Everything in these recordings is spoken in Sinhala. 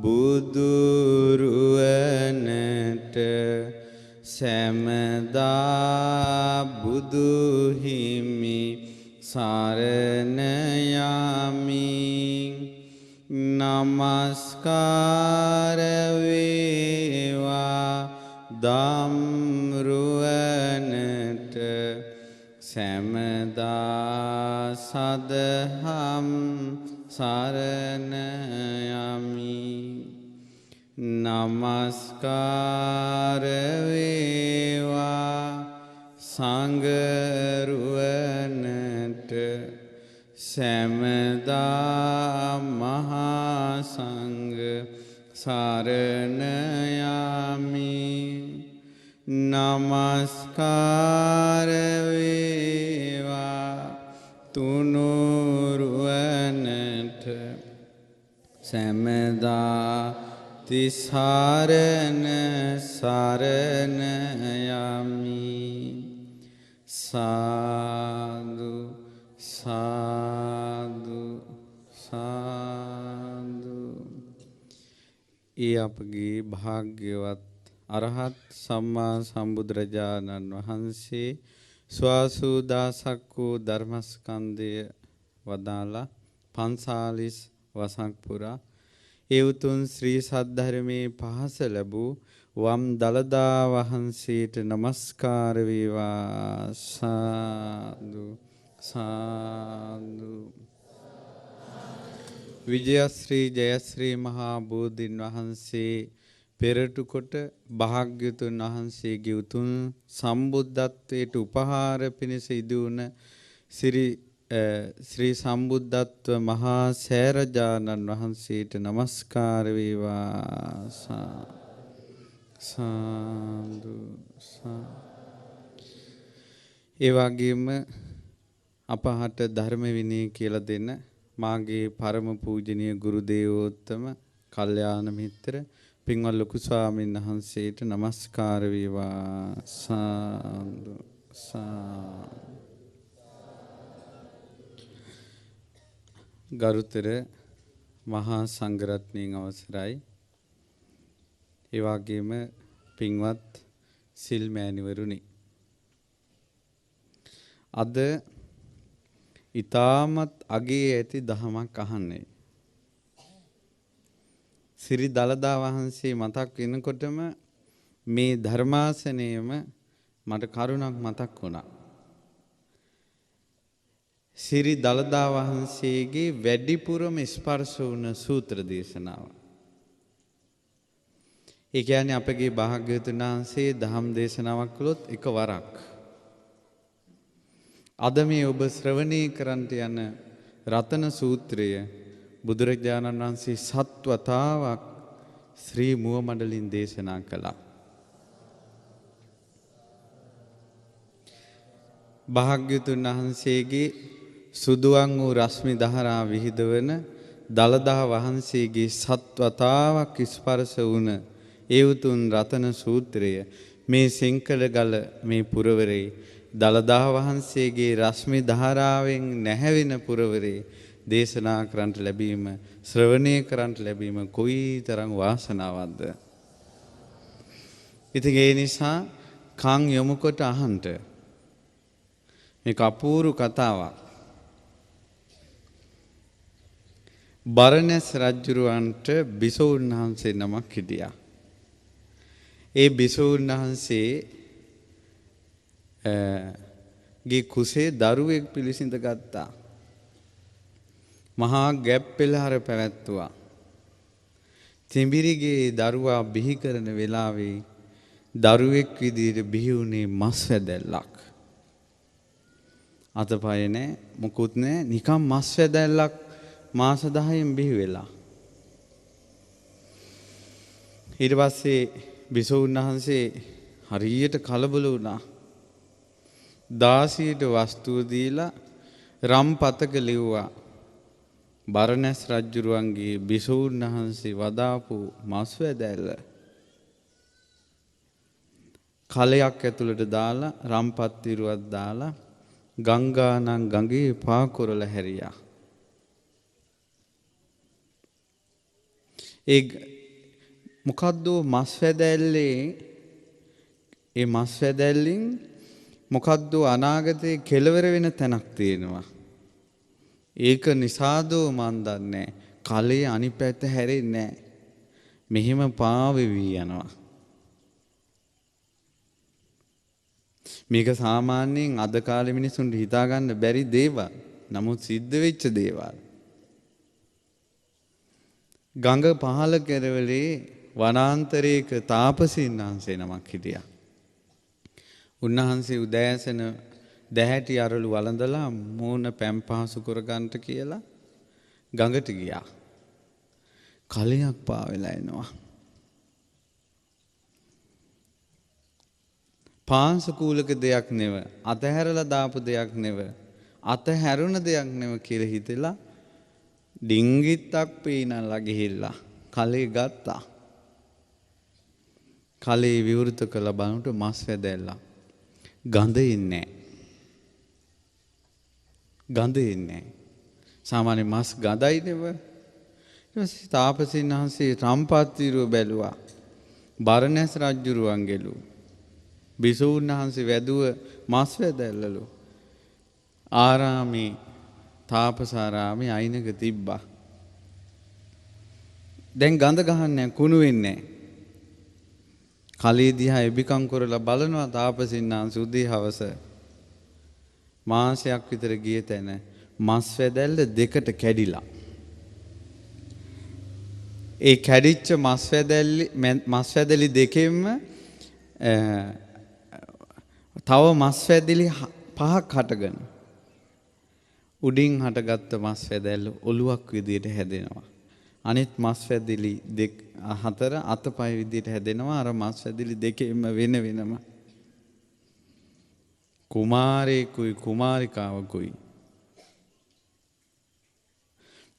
බුදුරුවනට සැමදා බුදුහිමි සරණ යමි. නමස්කාර වේවා ධම්රුවනට සැමදා සදහම් සරණ යමි. නමස්කාර වේවා සංඝරුවනට සැමදා මහා සංඝ සරණ යමි. නමස්කාර වේවා තුනුරුවනට සැමදා තිසරණ සරණ යමි. සාදු සාදු සාදු. ඒ අපගේ භාග්‍යවත් අරහත් සම්මා සම්බුදුරජාණන් වහන්සේ ස්වාසුදාසක් වූ ධර්මස්කන්ධය වදාලා 45 වසක් පුරා ඒ උතුම් ශ්‍රී සද්ධර්මයේ පහස ලැබූ වම් දළදා වහන්සේට නමස්කාර වේවා. සාදු සාදු. විජයශ්‍රී ජයශ්‍රී මහා බෝධීන් වහන්සේ පෙරටු කොට භාග්‍යතුන් වහන්සේගේ උතුම් සම්බුද්ධත්වයට උපහාර පිණිස ඉදුණ ශ්‍රී සම්බුද්ධත්ව මහා සෑරජානන් වහන්සේට නමස්කාර වේවා. සාදු ඒ වගේම අපහට ධර්ම විනය කියලා දෙන මාගේ පරම පූජනීය ගුරු දේවෝත්තම කල්යාණ මිත්‍ර පින්වත් ලොකු ස්වාමීන් වහන්සේට නමස්කාර වේවා. සාදු සාදු. ගරුතර මහා සංඝරත්නයන් අවසරයි. ඒ වගේම පින්වත් සිල් මෑණිවරුනි. අද ඊටමත් අගේ ඇති දහමක් අහන්නේ. සිරි දළදා වහන්සේ මතක් වෙනකොටම මේ ධර්මාසනයේම මට කරුණක් මතක් වුණා. සිරි දළදා වහන්සේගේ වැඩිපුරම ස්පර්ශ වුණ සූත්‍ර දේශනාව. ඒ කියන්නේ අපගේ භාග්‍යවතුන් වහන්සේ දහම් දේශනාවක් කළොත් එකවරක්. අද මේ ඔබ ශ්‍රවණය කරන්ට යන රතන සූත්‍රය බුදුරජාණන් වහන්සේ සත්වතාවක් ශ්‍රී මුව මඩලින් දේශනා කළා. භාග්‍යවතුන් වහන්සේගේ සුදුවන් වූ රශ්මි දහරා විහිදවන දළදා වහන්සේගේ සත්වතාවක් ස්පර්ශ වුණ ඒ උතුම් රතන සූත්‍රය මේ සෙංකලගල මේ පුරවරේ දළදා වහන්සේගේ රශ්මි දහරාවෙන් නැහැවෙන පුරවරේ දේශනා කරන්ට ලැබීම ශ්‍රවණය කරන්ට ලැබීම කොයිතරම් වාසනාවක්ද. ඉතින් ඒ නිසා කන් යොමු කොට අහන්ට මේක අපූර්ව කතාවක්. බරණැස් රජුරවන්ට බිසෝන් වහන්සේ නමක් හිටියා. ඒ බිසෝන් වහන්සේ ගේ කුසේ දරුවෙක් පිළිසිඳ ගත්තා. මහා ගැප් පෙළහර පැවැත්තුවා. තිඹිරිගේ දරුවා බිහි කරන වෙලාවේ දරුවෙක් විදිහට බිහි වුණේ මස් වැදැල්ලක්. අතපය නැහැ මොකුත් නැහැ නිකම් මස් වැදැල්ලක් මාස 10න් බිහි වෙලා. ඊට පස්සේ බිසෝන් වහන්සේ හරියට කලබල වුණා. දාසියට වස්තුව දීලා රම් පතක ලිව්වා. බරණැස් රජුරුවන්ගේ බිසෝන් වහන්සේ වදාපු මස් වැදැල්ල කලයක් ඇතුළට දාලා රම්පත් ඉරුවක් දාලා ගංගානම් ගඟේ පා කොරලා හැරියා. ඒ මොකද්ද මස් වැදැල්ලේ ඒ මස් වැදැල්ලින් මොකද්ද අනාගතේ කෙලවර වෙන තැනක් තියෙනවා. ඒක නිසාදෝ මන් දන්නේ කලේ අනිත් පැත්ත හැරෙන්නේ නැහැ. මෙහිම පාවෙවි යනවා. මේක සාමාන්‍යයෙන් අද කාලේ මිනිසුන්ට හිතා ගන්න බැරි දේවල්. නමුත් සිද්ධ වෙච්ච දේවල්. ගඟ පහළ කෙරවලේ වනාන්තරයක තාපසීන් වහන්සේ නමක් හිටියා. උන්වහන්සේ උදෑසන දැහැටි අරලු වළඳලා මූණ පැම් පහසු කරගන්නට කියලා ගඟට ගියා. කලයක් පාවෙලා එනවා. පාංශකූලක දෙයක් නෙව, අතහැරලා දාපු දෙයක් නෙව, අතහැරුණ දෙයක් නෙව කියලා හිතලා ඩිංගිත්තක් පීනලා ගිහිල්ලා කලේ ගත්තා. කලේ විවෘත කළ බලනට මස් වැදැල්ලා. ගඳ ඉන්නේ. ගඳ ඉන්නේ. සාමාන්‍ය මස් ගඳයි නෙව. තාපසීන් වහන්සේ රම්පත්තිරුව බැලුවා. බරණැස් රජුරුවන් ගෙලු. බිසෝන් වහන්සේ වැදුව මස් වැදැල්ලලු. ආරාමේ තාපසාරාමේ අයිනක තිබ්බා. දැන් ගඳ ගහන්නේ කුණු වෙන්නේ. කලී දිහා එබිකම් කරලා බලනවා තාපසීන් වහන්සේ උදේ හවස. මාසයක් විතර ගිය තැන මස් වැදැල්ල දෙකට කැඩිලා. ඒ කැඩිච්ච මස් වැදලි දෙකෙන්ම තව මස් වැදලි පහක් හටගෙන උඩින් හටගත්ත මස් වැදැල්ල ඔලුවක් විදියට හැදෙනවා. අනිත් මස් වැදලි දෙක හතර අතපය විදියට හැදෙනවා. අර මස් වැදලි දෙකෙන්ම වෙන වෙනම කුමාරයෙකුයි කුමාරිකාවකුයි.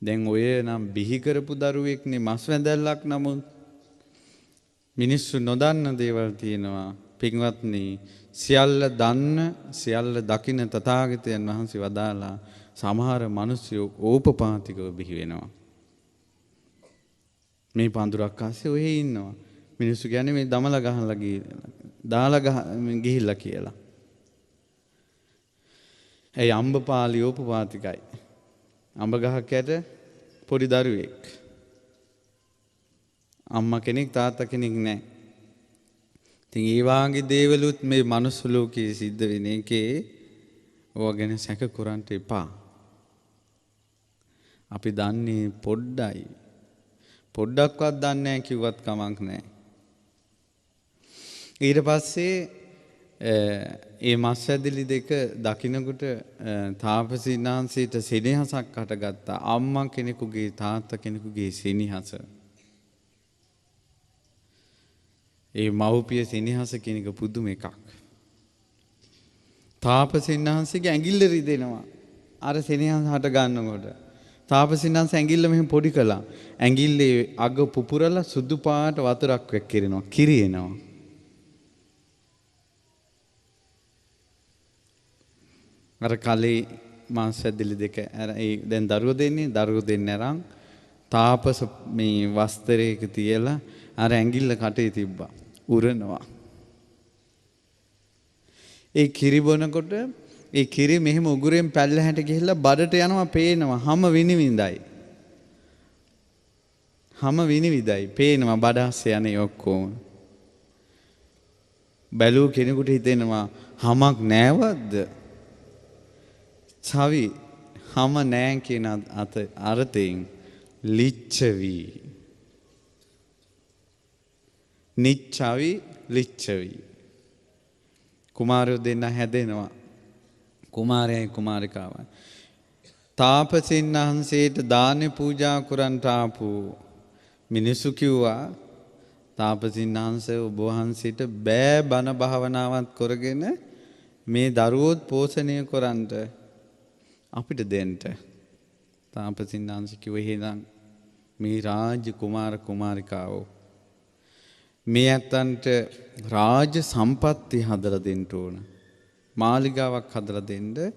දැන් ඔය නම් බිහි කරපු දරුවෙක්නේ මස් වැදැල්ලක්. නමුත් මිනිස්සු නොදන්න දේවල් තියෙනවා. පින්වත්නි, සියල්ල දන්න සියල්ල දකින තථාගතයන් වහන්සේ වදාලා සමහර මිනිස්සු ඕපපාතිකව බිහි වෙනවා. මේ පඳුරක් ආසේ ඔය ඉන්නවා. මිනිස්සු කියන්නේ මේ දමලා ගහලා ගිහිල්ලා කියලා. ඒ අම්බපාලි ඕපපාතිකයි. අඹ ගහක් යට පොඩි දරුවෙක්. අම්මා කෙනෙක් තාත්තා කෙනෙක් නැහැ. ඉතින් ඒ වාගේ දේවලුත් මේ මනුස්ස ලෝකයේ සිද්ධ වෙන එකේ ඕවා ගැන සැක කරන්න එපා. අපි දන්නේ පොඩ්ඩයි. පොඩ්ඩක්වත් දන්නේ නැහැ කිව්වත් කමක් නැහැ. ඊට පස්සේ ඒ මස් වැදලි දෙක දකින්නකොට තාපසීන් වහන්සේට සෙනෙහසක් හටගත්තා. අම්මා කෙනෙකුගේ තාත්තා කෙනෙකුගේ සෙනෙහස. ඒ මව්පිය සෙනෙහස කියන එක පුදුම එකක්. තාපසීන් වහන්සේගේ ඇඟිල්ල රිදෙනවා. අර සෙනෙහස හට ගන්නකොට තාපසීන් වහන්සේ ඇඟිල්ල මෙහෙම පොඩි කළා. ඇඟිල්ලේ අග පුපුරලා සුදු පාට වතුරක් වැක්කිරෙනවා. කිරිනවා. අර කලේ මාස් වැදලි දෙක දැන් දරුවෝ දෙන්නේ අරන් තාපස මේ වස්ත්‍රයක තියලා අර ඇඟිල්ල කටේ තිබ්බා. උරනවා. ඒ කිරි බොනකොට ඒ කිරි මෙහෙම උගුරෙන් පැල්ලහැට ගිහිල්ලා බඩට යනවා. පේනවා හැම විනිවිදයි. හැම විනිවිදයි පේනවා බඩ ආස්සේ යන්නේ ඔක්කොම. බැලුව කෙනෙකුට හිතෙනවා හැමක් නෑවද්ද? චවි හැම නෑ කියන අර්ථයෙන් ලිච්ඡවි. නිච්ඡවි ලිච්ඡවි. කුමාරයෝ දෙන්න හැදෙනවා. කුමාරයයි කුමාරිකාවයි. තාපසීන් වහන්සේට දාන පූජා කරන්ට ආපු මිනිසු කිව්වා තාපසීන් වහන්සේ ඔබ වහන්සේට බෑ බණ භාවනාවක් කරගෙන මේ දරුවෝත් පෝෂණය කරන්ට අපිට දෙන්න. තාපසීන් වහන්සේ කිව්වා එහෙනම් මේ රාජ කුමාර කුමාරිකාවෝ මේ ඇත්තන්ට රාජ සම්පත්ති හදලා දෙන්න ඕන. මාලිගාවක් හදලා දෙන්න.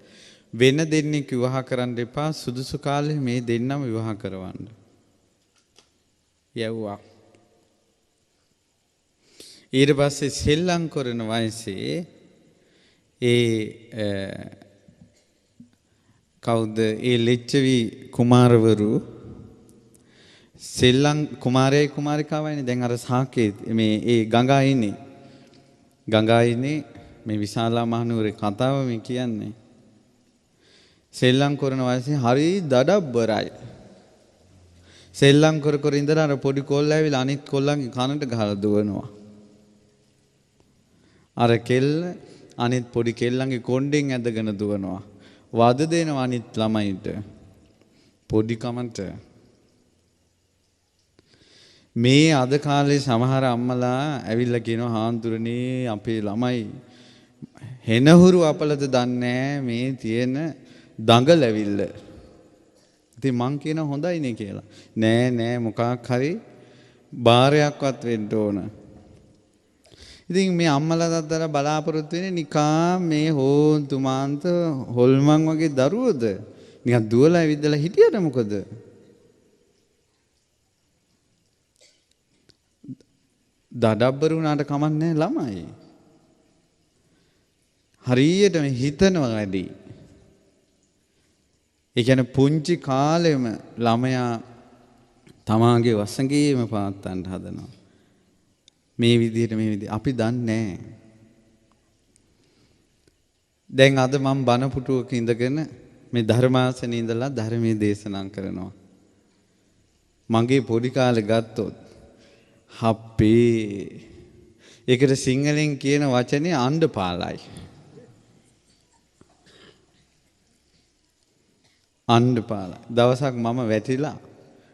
වෙන දෙන්නෙක් විවාහ කරන්න එපා. සුදුසු කාලේ මේ දෙන්නම විවාහ කරවන්න. යවුවා. ඊට පස්සේ සෙල්ලම් කරන වයසේ කවුද ඒ ලිච්ඡවි කුමාරවරු සෙල්ලම් කුමාරයයි කුමාරිකාවයිනේ දැන් අර සාකේ මේ ඒ ගඟා ඉන්නේ මේ විශාලා මහනුවරේ කතාව මේ කියන්නේ සෙල්ලම් කරන වයසේ හරි දඩබ්බරයි සෙල්ලම් කර ඉඳලා අර පොඩි කොල්ලා ඇවිල්ලා අනිත් කොල්ලන්ගේ කනට ගහලා දුවනවා අර කෙල්ල අනිත් පොඩි කෙල්ලන්ගේ කොණ්ඩෙන් ඇදගෙන දුවනවා වද දෙනවා අනිත් ළමයින්ට පොඩි කමන්ට මේ අද කාලේ සමහර අම්මලා ඇවිල්ලා කියනවා හාන්දුරනේ අපේ ළමයි හෙනහුරු අපලද දන්නේ මේ තියෙන දඟල ඇවිල්ල. ඉතින් මං කියන හොඳයිනේ කියලා. නෑ මොකක් හරි බාරයක්වත් වෙන්න ඕන. ඉතින් මේ අම්මලා තාත්තලා බලාපොරොත්තු වෙන්නේ නිකා මේ හෝන්තු මාන්ත හොල්මන් වගේ දරුවෝද නිකන් දුවලා ඇවිදලා හිටියට මොකද? දඩබ්බර වුණාට කමන්නේ ළමයි. හරියට මේ හිතනවා වැඩි. ඒ කියන්නේ පුංචි කාලෙම ළමයා තමාගේ වසඟේම පාත්තන්න හදනවා. මේ විදිහට අපි දන්නේ නැහැ. දැන් අද මම බණ පුටුවක ඉඳගෙන මේ ධර්මාසනේ ඉඳලා ධර්මයේ දේශනා කරනවා. මගේ පොඩි කාලේ ගත්තොත් හප්පේ ඒකට සිංහලෙන් කියන වචනේ අණ්ඩපාලයි. අණ්ඩපාලයි. දවසක් මම වැටිලා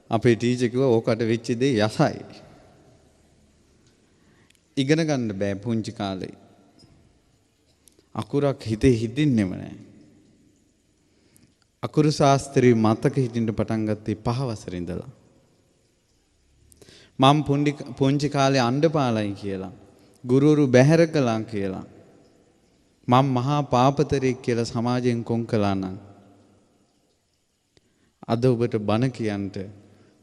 අපේ ටීචර් කිව්වා ඕකට වෙච්ච දේ යසයි. ඉගෙන ගන්න බෑ පුංචි කාලේ. අකුරක් හිතේ හිටින්නෙම නෑ. අකුරු ශාස්ත්‍රයේ මතක හිටින්න පටන් ගත්තේ 5 වසරේ ඉඳලා. මම පුංචි කාලේ අණ්ඩපාලයි කියලා ගුරුවරු බැහැර කළා කියලා මම මහා පාපතරෙක් කියලා සමාජයෙන් කොන් කළා නම් අද ඔබට බණ කියන්ට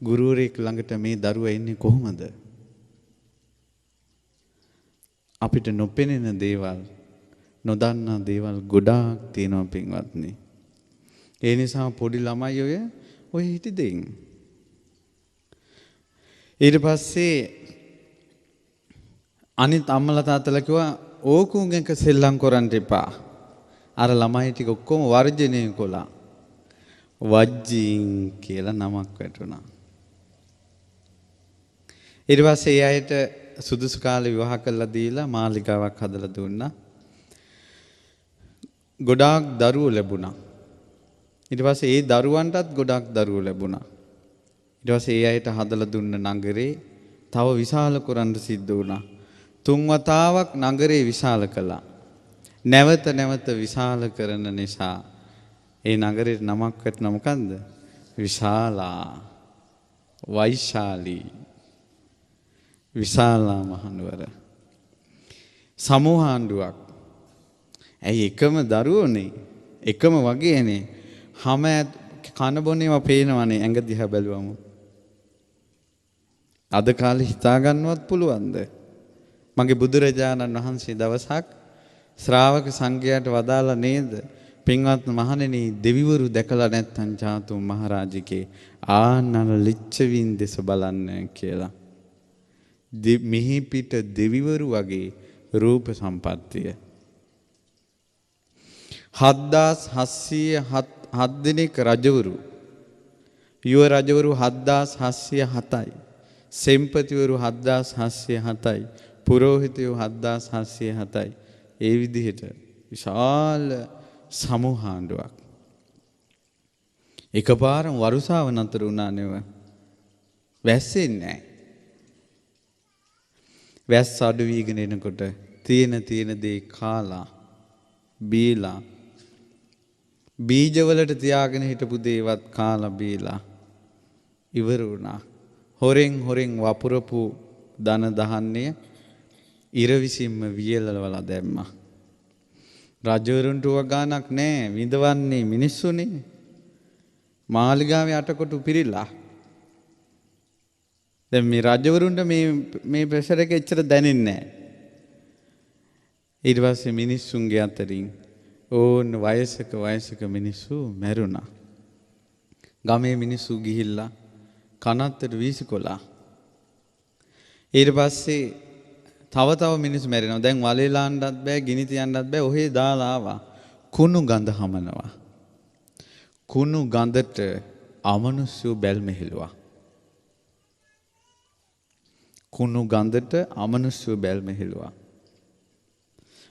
ගුරුවරයෙක් ළඟට මේ දරුවා ඉන්නේ කොහොමද? අපිට නොපෙනෙන දේවල් නොදන්නා දේවල් ගොඩාක් තියෙනවා පින්වත්නි. ඒ නිසා පොඩි ළමයි ඔය හිටි දෙයින් ඊට පස්සේ අනිත් අම්මලා තාත්තලා කිව්වා ඕකුන් එක සෙල්ලම් කරන්න එපා. අර ළමයි ටික ඔක්කොම වර්ජනය කළා. වජ්ජීන් කියලා නමක් වැටුණා. ඊට පස්සේ ඒ අයට සුදුසු කාලේ විවාහ කරලා දීලා මාලිගාවක් හදලා දුන්නා. ගොඩාක් දරුවෝ ලැබුණා. ඊට පස්සේ ඒ දරුවන්ටත් ගොඩාක් දරුවෝ ලැබුණා. ඊට පස්සේ ඒ අයට හදලා දුන්න නගරේ තව විශාල කරන්න සිද්ධ වුණා. 3 වතාවක් නගරේ විශාල කළා. නැවත විශාල කරන නිසා ඒ නගරේ නමක් වැටුණා මොකන්ද? විශාලා. වෛශාලී. විශාලා මහනුවර. සමූහාණ්ඩුවක්. ඇයි එකම දරුවෝනේ එකම වගේනේ හැම කන බොන්නේම පේනවනේ ඇඟ දිහා බැලුවම. අද කාලේ හිතා ගන්නවත් පුළුවන්ද? මගේ බුදුරජාණන් වහන්සේ දවසක් ශ්‍රාවක සංඝයාට වදාලා නේද? පින්වත් මහණෙනි දෙවිවරු දැකලා නැත්නම් චාතුම් මහරජකේ ආනන ලිච්ඡවින් දෙස බලන්න කියලා. මිහි පිට දෙවිවරු වගේ රූප සම්පත්තිය. 7707 දිනක රජවරු. යුව රජවරු 7707යි. සෙම්පතිවරු 7707යි. පුරෝහිතයෝ 7707යි. ඒ විදිහට විශාල සමූහාණ්ඩුවක්. එකපාරම වරුසාව නතර වුණා නෙව. වැස්සෙන්නේ නැහැ. වැස්ස අඩු වීගෙන එනකොට තියෙන දේ කාලා බීලා බීජවලට තියාගෙන හිටපු දේවත් කාලා බීලා ඉවර වුණා. හොරෙන් වපුරපු ධන දහන්නේ ඉර විසින්ම වියලවලා දැම්මා. රජවරුන්ට වගානක් නැහැ. විඳවන්නේ මිනිස්සුනේ. මාලිගාවේ අටකොටු පිරිලා. දැන් මේ රජවරුන්ට මේ ප්‍රෙෂර් එක එච්චර දැනෙන්නේ නැහැ. ඊට පස්සේ මිනිස්සුන්ගේ අතරින් ඕන වයසක මිනිස්සු මැරුණා. ගමේ මිනිස්සු ගිහිල්ලා කනත්තට වීසිකොලා. ඊට පස්සේ තව මිනිස්සු මැරෙනවා. දැන් වලේ ලාන්නත් බෑ, ගිනි තියන්නත් බෑ. ඔහේ දාලා ආවා. කුණු ගඳ හමනවා. කුණු ගඳට අමනුෂ්‍යෝ බැල්ම හෙළුවා. කුණු ගඳට අමනුෂ්‍යෝ බැල්ම හෙළුවා.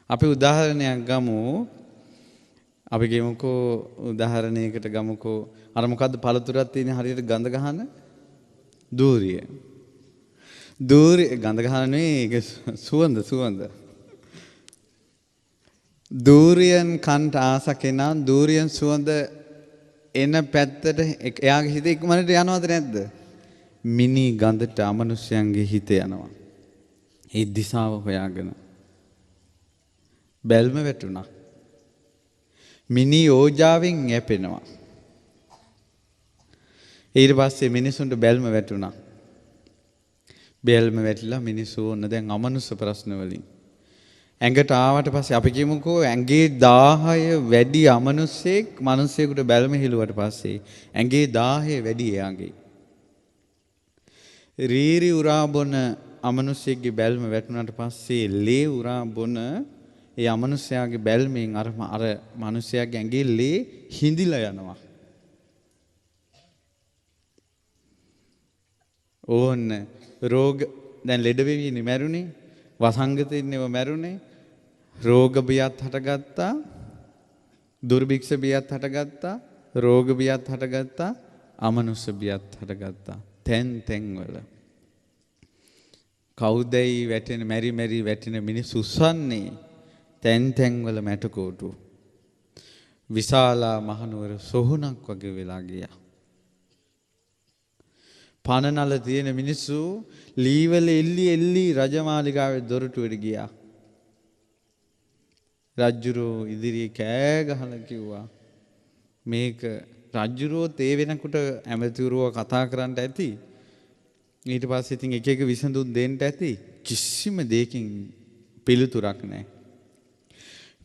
අපි උදාහරණයක් ගමු. අපි ගමුකෝ උදාහරණයකට ගමුකෝ අර මොකද්ද පළතුරක් තියෙන හරියට ගඳ ගහන දූරිය. දූරිය ගඳ ගහන නෙවෙයි ඒක සුවඳ. දූරියන් කන්ට ආස කෙනා දූරියන් සුවඳ එන පැත්තට එයාගේ හිත ඉක්මනට යනවද නැද්ද? මිනි ගඳට අමනුෂ්‍යයන්ගේ හිත යනවා. ඒ දිශාව හොයාගෙන බැල්ම වැටුණා. මිනි ඕජාවෙන් යැපෙනවා. ඊට පස්සේ මිනිසුන්ට බැල්ම වැටුණා. බැල්ම වැටිලා මිනිස්සු ඕන දැන් අමනුෂ්‍ය ප්‍රශ්න වලින් ඇඟට ආවට පස්සේ අපි කියමුකෝ ඇඟේ 10 වැඩි අමනුෂ්‍යෙක් මිනිස්සෙකුට බැල්ම හිලුවට පස්සේ ඇඟේ 10 වැඩි එයාගේ. රීරි උරා බොන අමනුෂ්‍යෙක්ගේ බැල්ම වැටුණාට පස්සේ ලේ උරා බොන ඒ අමනුෂ්‍යයාගේ බැල්මෙන් අර මිනිසයාගේ ඇඟේ ලේ හිඳිලා යනවා. ඕන්න රෝග දැන් ලෙඩ වෙවිනේ මැරුණේ. වසංගතෙන්නේව මැරුණේ. රෝග බියත් හටගත්තා. දුර්භික්ෂ බියත් හටගත්තා. රෝග බියත් හටගත්තා. අමනුෂ්‍ය බියත් හටගත්තා. තැන් වල කවුදයි වැටෙන මෙරි වැටෙන මිනිස්සු උස්සන්නේ තැන් වල මැටකෝටු. විශාලා මහනුවර සොහොනක් වගේ වෙලා ගියා. පනනල තියෙන මිනිස්සු ලීවල එල්ලි රජමාලිගාවේ දොරටුවට ගියා. රජුරෝ ඉදිරියේ කෑ ගහලා කිව්වා මේක රජුරෝ තේ වෙනකොට ඇමතිවරුව කතා කරන්න ඇති. ඊට පස්සේ ඉතින් එක විසඳුම් දෙන්න ඇති. කිසිම දෙයකින් පිළිතුරක් නැහැ.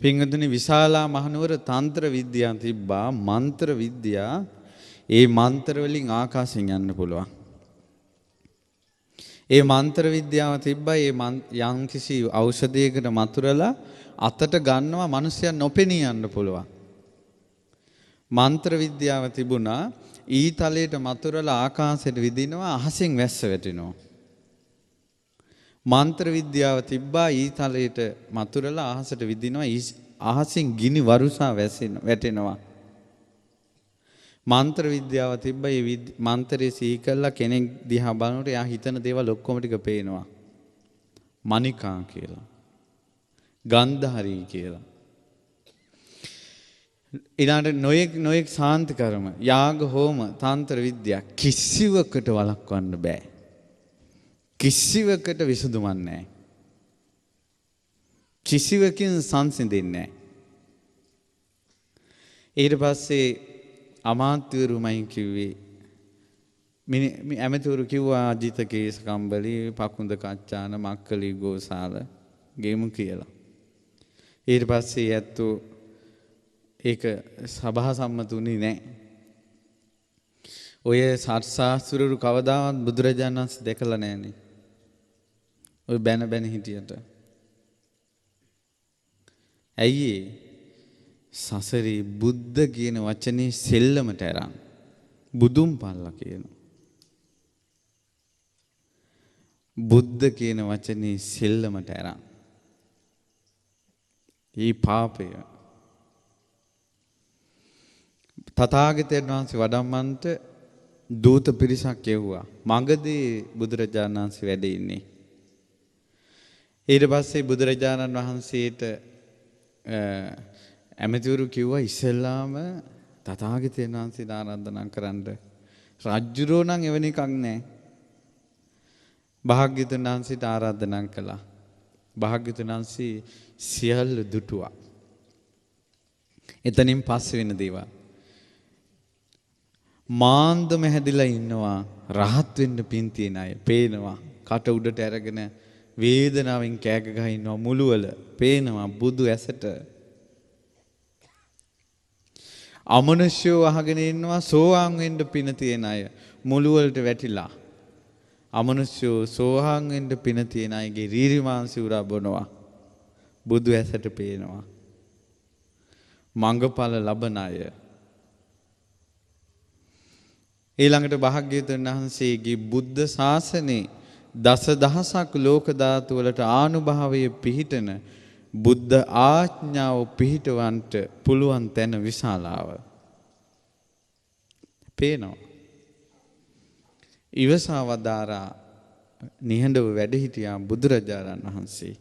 පින්වතුනි විශාලා මහනුවර තන්ත්‍ර විද්‍යාව තිබ්බා. මන්ත්‍ර විද්‍යා. ඒ මන්ත්‍ර වලින් ආකාශයෙන් යන්න පුළුවන්. ඒ මන්ත්‍ර විද්‍යාව තිබ්බා. ඒ යම් කිසි ඖෂධයකට මතුරලා අතට ගන්නවා මිනිස්සයා නොපෙනී යන්න පුළුවන්. මන්ත්‍ර විද්‍යාව තිබුණා. ඊතලයට මතුරලා ආකාශයට විදිනවා අහසෙන් වැස්ස වැටෙනවා. මන්ත්‍ර විද්‍යාව තිබ්බා. ඊතලයට මතුරලා අහසට විදිනවා අහසින් ගිනි වරුසා වැටෙනවා. මන්ත්‍ර විද්‍යාව තිබ්බා. මේ මන්ත්‍රය සිහි කළා කෙනෙක් දිහා බලනකොට එයා හිතන දේවල් ඔක්කොම ටික පේනවා. මණිකා කියලා. ගන්ධහරි කියලා. ඊළඟට නොයෙක් සාන්ති කර්ම යාග හෝම තන්ත්‍ර විද්‍යා කිසිවකට වළක්වන්න බෑ. කිසිවකට විසඳුමක් නැහැ. කිසිවකින් සංසිඳෙන්නේ නැහැ. ඊට පස්සේ අමාත්‍යවරුමයි කිව්වේ ඇමතිවරු කිව්වා අජිත කේසකම්බලි පකුඳ කච්චාන මක්කලි ගෝසාල ගෙමු කියලා. ඊට පස්සේ ඇත්තෝ ඒක සභා සම්මතුනේ නැහැ. ඔය සත්‍යාස්ත්‍රරු කවදාවත් බුදුරජාණන් වහන්සේ දැකලා නැහනේ. ඔය බැන හිටියට. ඇයි සසරේ බුද්ධ කියන වචනේ සෙල්ලමට අරන් බුදුන් පල්ලා කියනවා. බුද්ධ කියන වචනේ සෙල්ලමට අරන්. ඊ පාපය තථාගතයන් වහන්සේ වඩම්මන්ට දූත පිරිසක් එව්වා. මගදී බුදුරජාණන් වහන්සේ වැඩ ඉන්නේ. ඊට පස්සේ බුදුරජාණන් වහන්සේට ඇමතිවරු කිව්වා ඉස්සෙල්ලාම තථාගතයන් වහන්සේට ආරාධනා කරන්න. රජුරෝ නම් එවැනි එකක් නැහැ. භාග්‍යවතුන් වහන්සේට ආරාධනා කළා. භාග්‍යවතුන් වහන්සේ සියල්ල දුටුවා. එතනින් පස්සේ වෙන දේවල් මාන්දම හැදිලා ඉන්නවා රහත් වෙන්න පින් තියෙන අය පේනවා කට උඩට අරගෙන වේදනාවෙන් කෑග ගහ ඉන්නවා මුළුවල පේනවා බුදු ඇසට අමනුෂ්‍යෝ අහගෙන ඉන්නවා සෝවාන් වෙන්න පින තියෙන අය මුළුවලට වැටිලා අමනුෂ්‍යෝ සෝවාන් වෙන්න පින තියෙන අයගේ රීරි මාංශ උරා බොනවා බුදු ඇසට පේනවා මඟඵල ලබන අය ඊළඟට භාග්‍යවතුන් වහන්සේගේ බුද්ධ ශාසනේ දසදහසක් ලෝක ධාතු වලට ආනුභාවය පිහිටන බුද්ධ ආඥාව පිහිටවන්ට පුළුවන් තැන විශාලාව පේනවා ඉවසා වදාරා නිහඬව වැඩ හිටියා බුදුරජාණන් වහන්සේ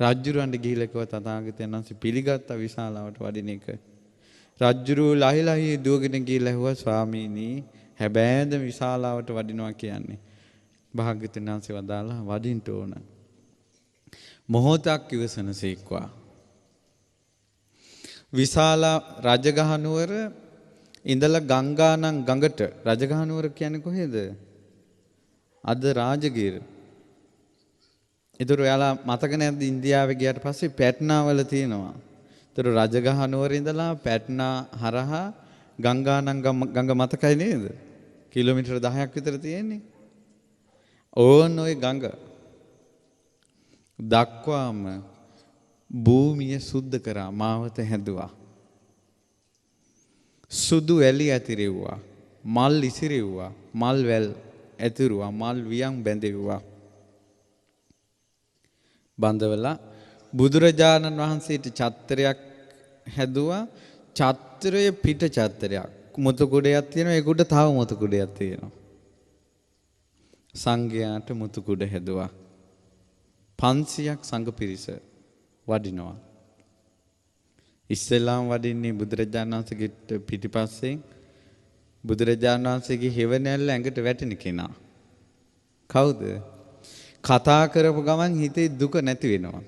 රජුරවන්ට ගිහිල්ලා කිව්වා තථාගතයන් වහන්සේ පිළිගත්ත විශාලාවට වඩින එක රජ්ජුරුව ලහි ලහි දුවගෙන ගිහිල්ලා ඇහුවා ස්වාමීනි හැබෑද විශාලාවට වඩිනවා කියන්නේ භාග්‍යවතුන් වහන්සේ වදාලා වඩින්න ඕන මොහොතක් ඉවසනසේක්වා විශාලා රජගහ නුවර ඉඳලා ගංගානම් ගඟට රජගහ නුවර කියන්නේ කොහෙද අද රාජගිර ඒතර ඔයාලා මතක නැද්ද ඉන්දියාවේ ගියාට පස්සේ පැට්නා වල තියෙනවා ඒතර රජගහ නුවර ඉඳලා පැට්නා හරහා ගංගානම් ගඟ මතකයි නේද කිලෝමීටර 10ක් විතර තියෙන්නේ ඕන් ඔය ගඟ දක්වාම භූමිය සුද්ධ කරා මාවත හැදුවා සුදු ඇලි ඇතිරෙව්වා මල් ඉසිරෙව්වා මල් වැල් ඇතිරුවා මල් වියන් බැඳෙව්වා බඳවලා බුදුරජාණන් වහන්සේට චත්‍රයක් හැදුවා චත්‍රය පිට චත්‍රයක් මුතු කුඩයක් තියෙනවා ඒකට තව මුතු කුඩයක් තියෙනවා සංඝයාට මුතු කුඩ හැදුවා 500ක් සංඝ පිරිස වඩිනවා ඉස්ලාම් වඩින්නේ බුදුරජාණන් වහන්සේගේ පිටිපස්සේ බුදුරජාණන් වහන්සේගේ හේවණැල්ල ඇඟට වැටෙන කෙනා කවුද කතා කරපු ගමන් හිතේ දුක නැති වෙනවා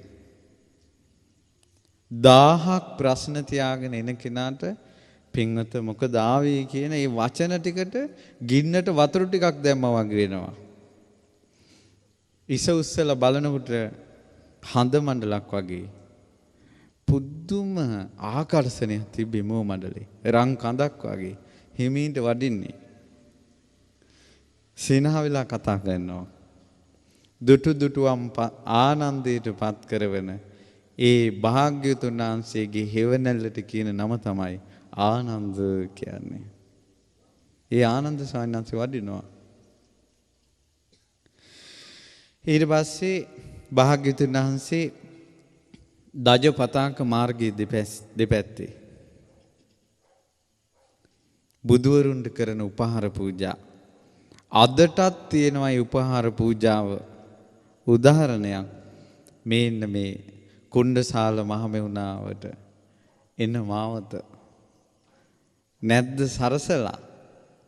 1000ක් ප්‍රශ්න තියාගෙන එන කෙනාට පින්වත මොකද ආවේ කියන මේ වචන ටිකට ගින්නට වතුර ටිකක් දැම්මා වගේ වෙනවා ඉස උස්සලා බලනකොට හඳ මණ්ඩලක් වගේ පුදුම ආකර්ෂණයක් තිබ්බේ මෝ මණ්ඩලේ රන් කඳක් වගේ හිමීට වඩින්නේ සිනහ වෙලා කතා කරනවා දුටු දුටුවම් ආනන්දයට පත් කරවන ඒ භාග්‍යවතුන් වහන්සේගේ හේවණැල්ලට කියන නම තමයි ආනන්ද කියන්නේ ඒ ආනන්ද ස්වාමීන් වහන්සේ වඩිනවා ඊට පස්සේ භාග්‍යවතුන් වහන්සේ දජ පතාක මාර්ගයේ දෙපැත්තේ බුදුවරුන්ට කරන උපහාර පූජා අදටත් තියෙනවා මේ උපහාර පූජාව උදාහරණයක් මේන්න මේ කුණ්ඩසාල මහමෙවුනාවට එන මාවත නැද්ද සරසලා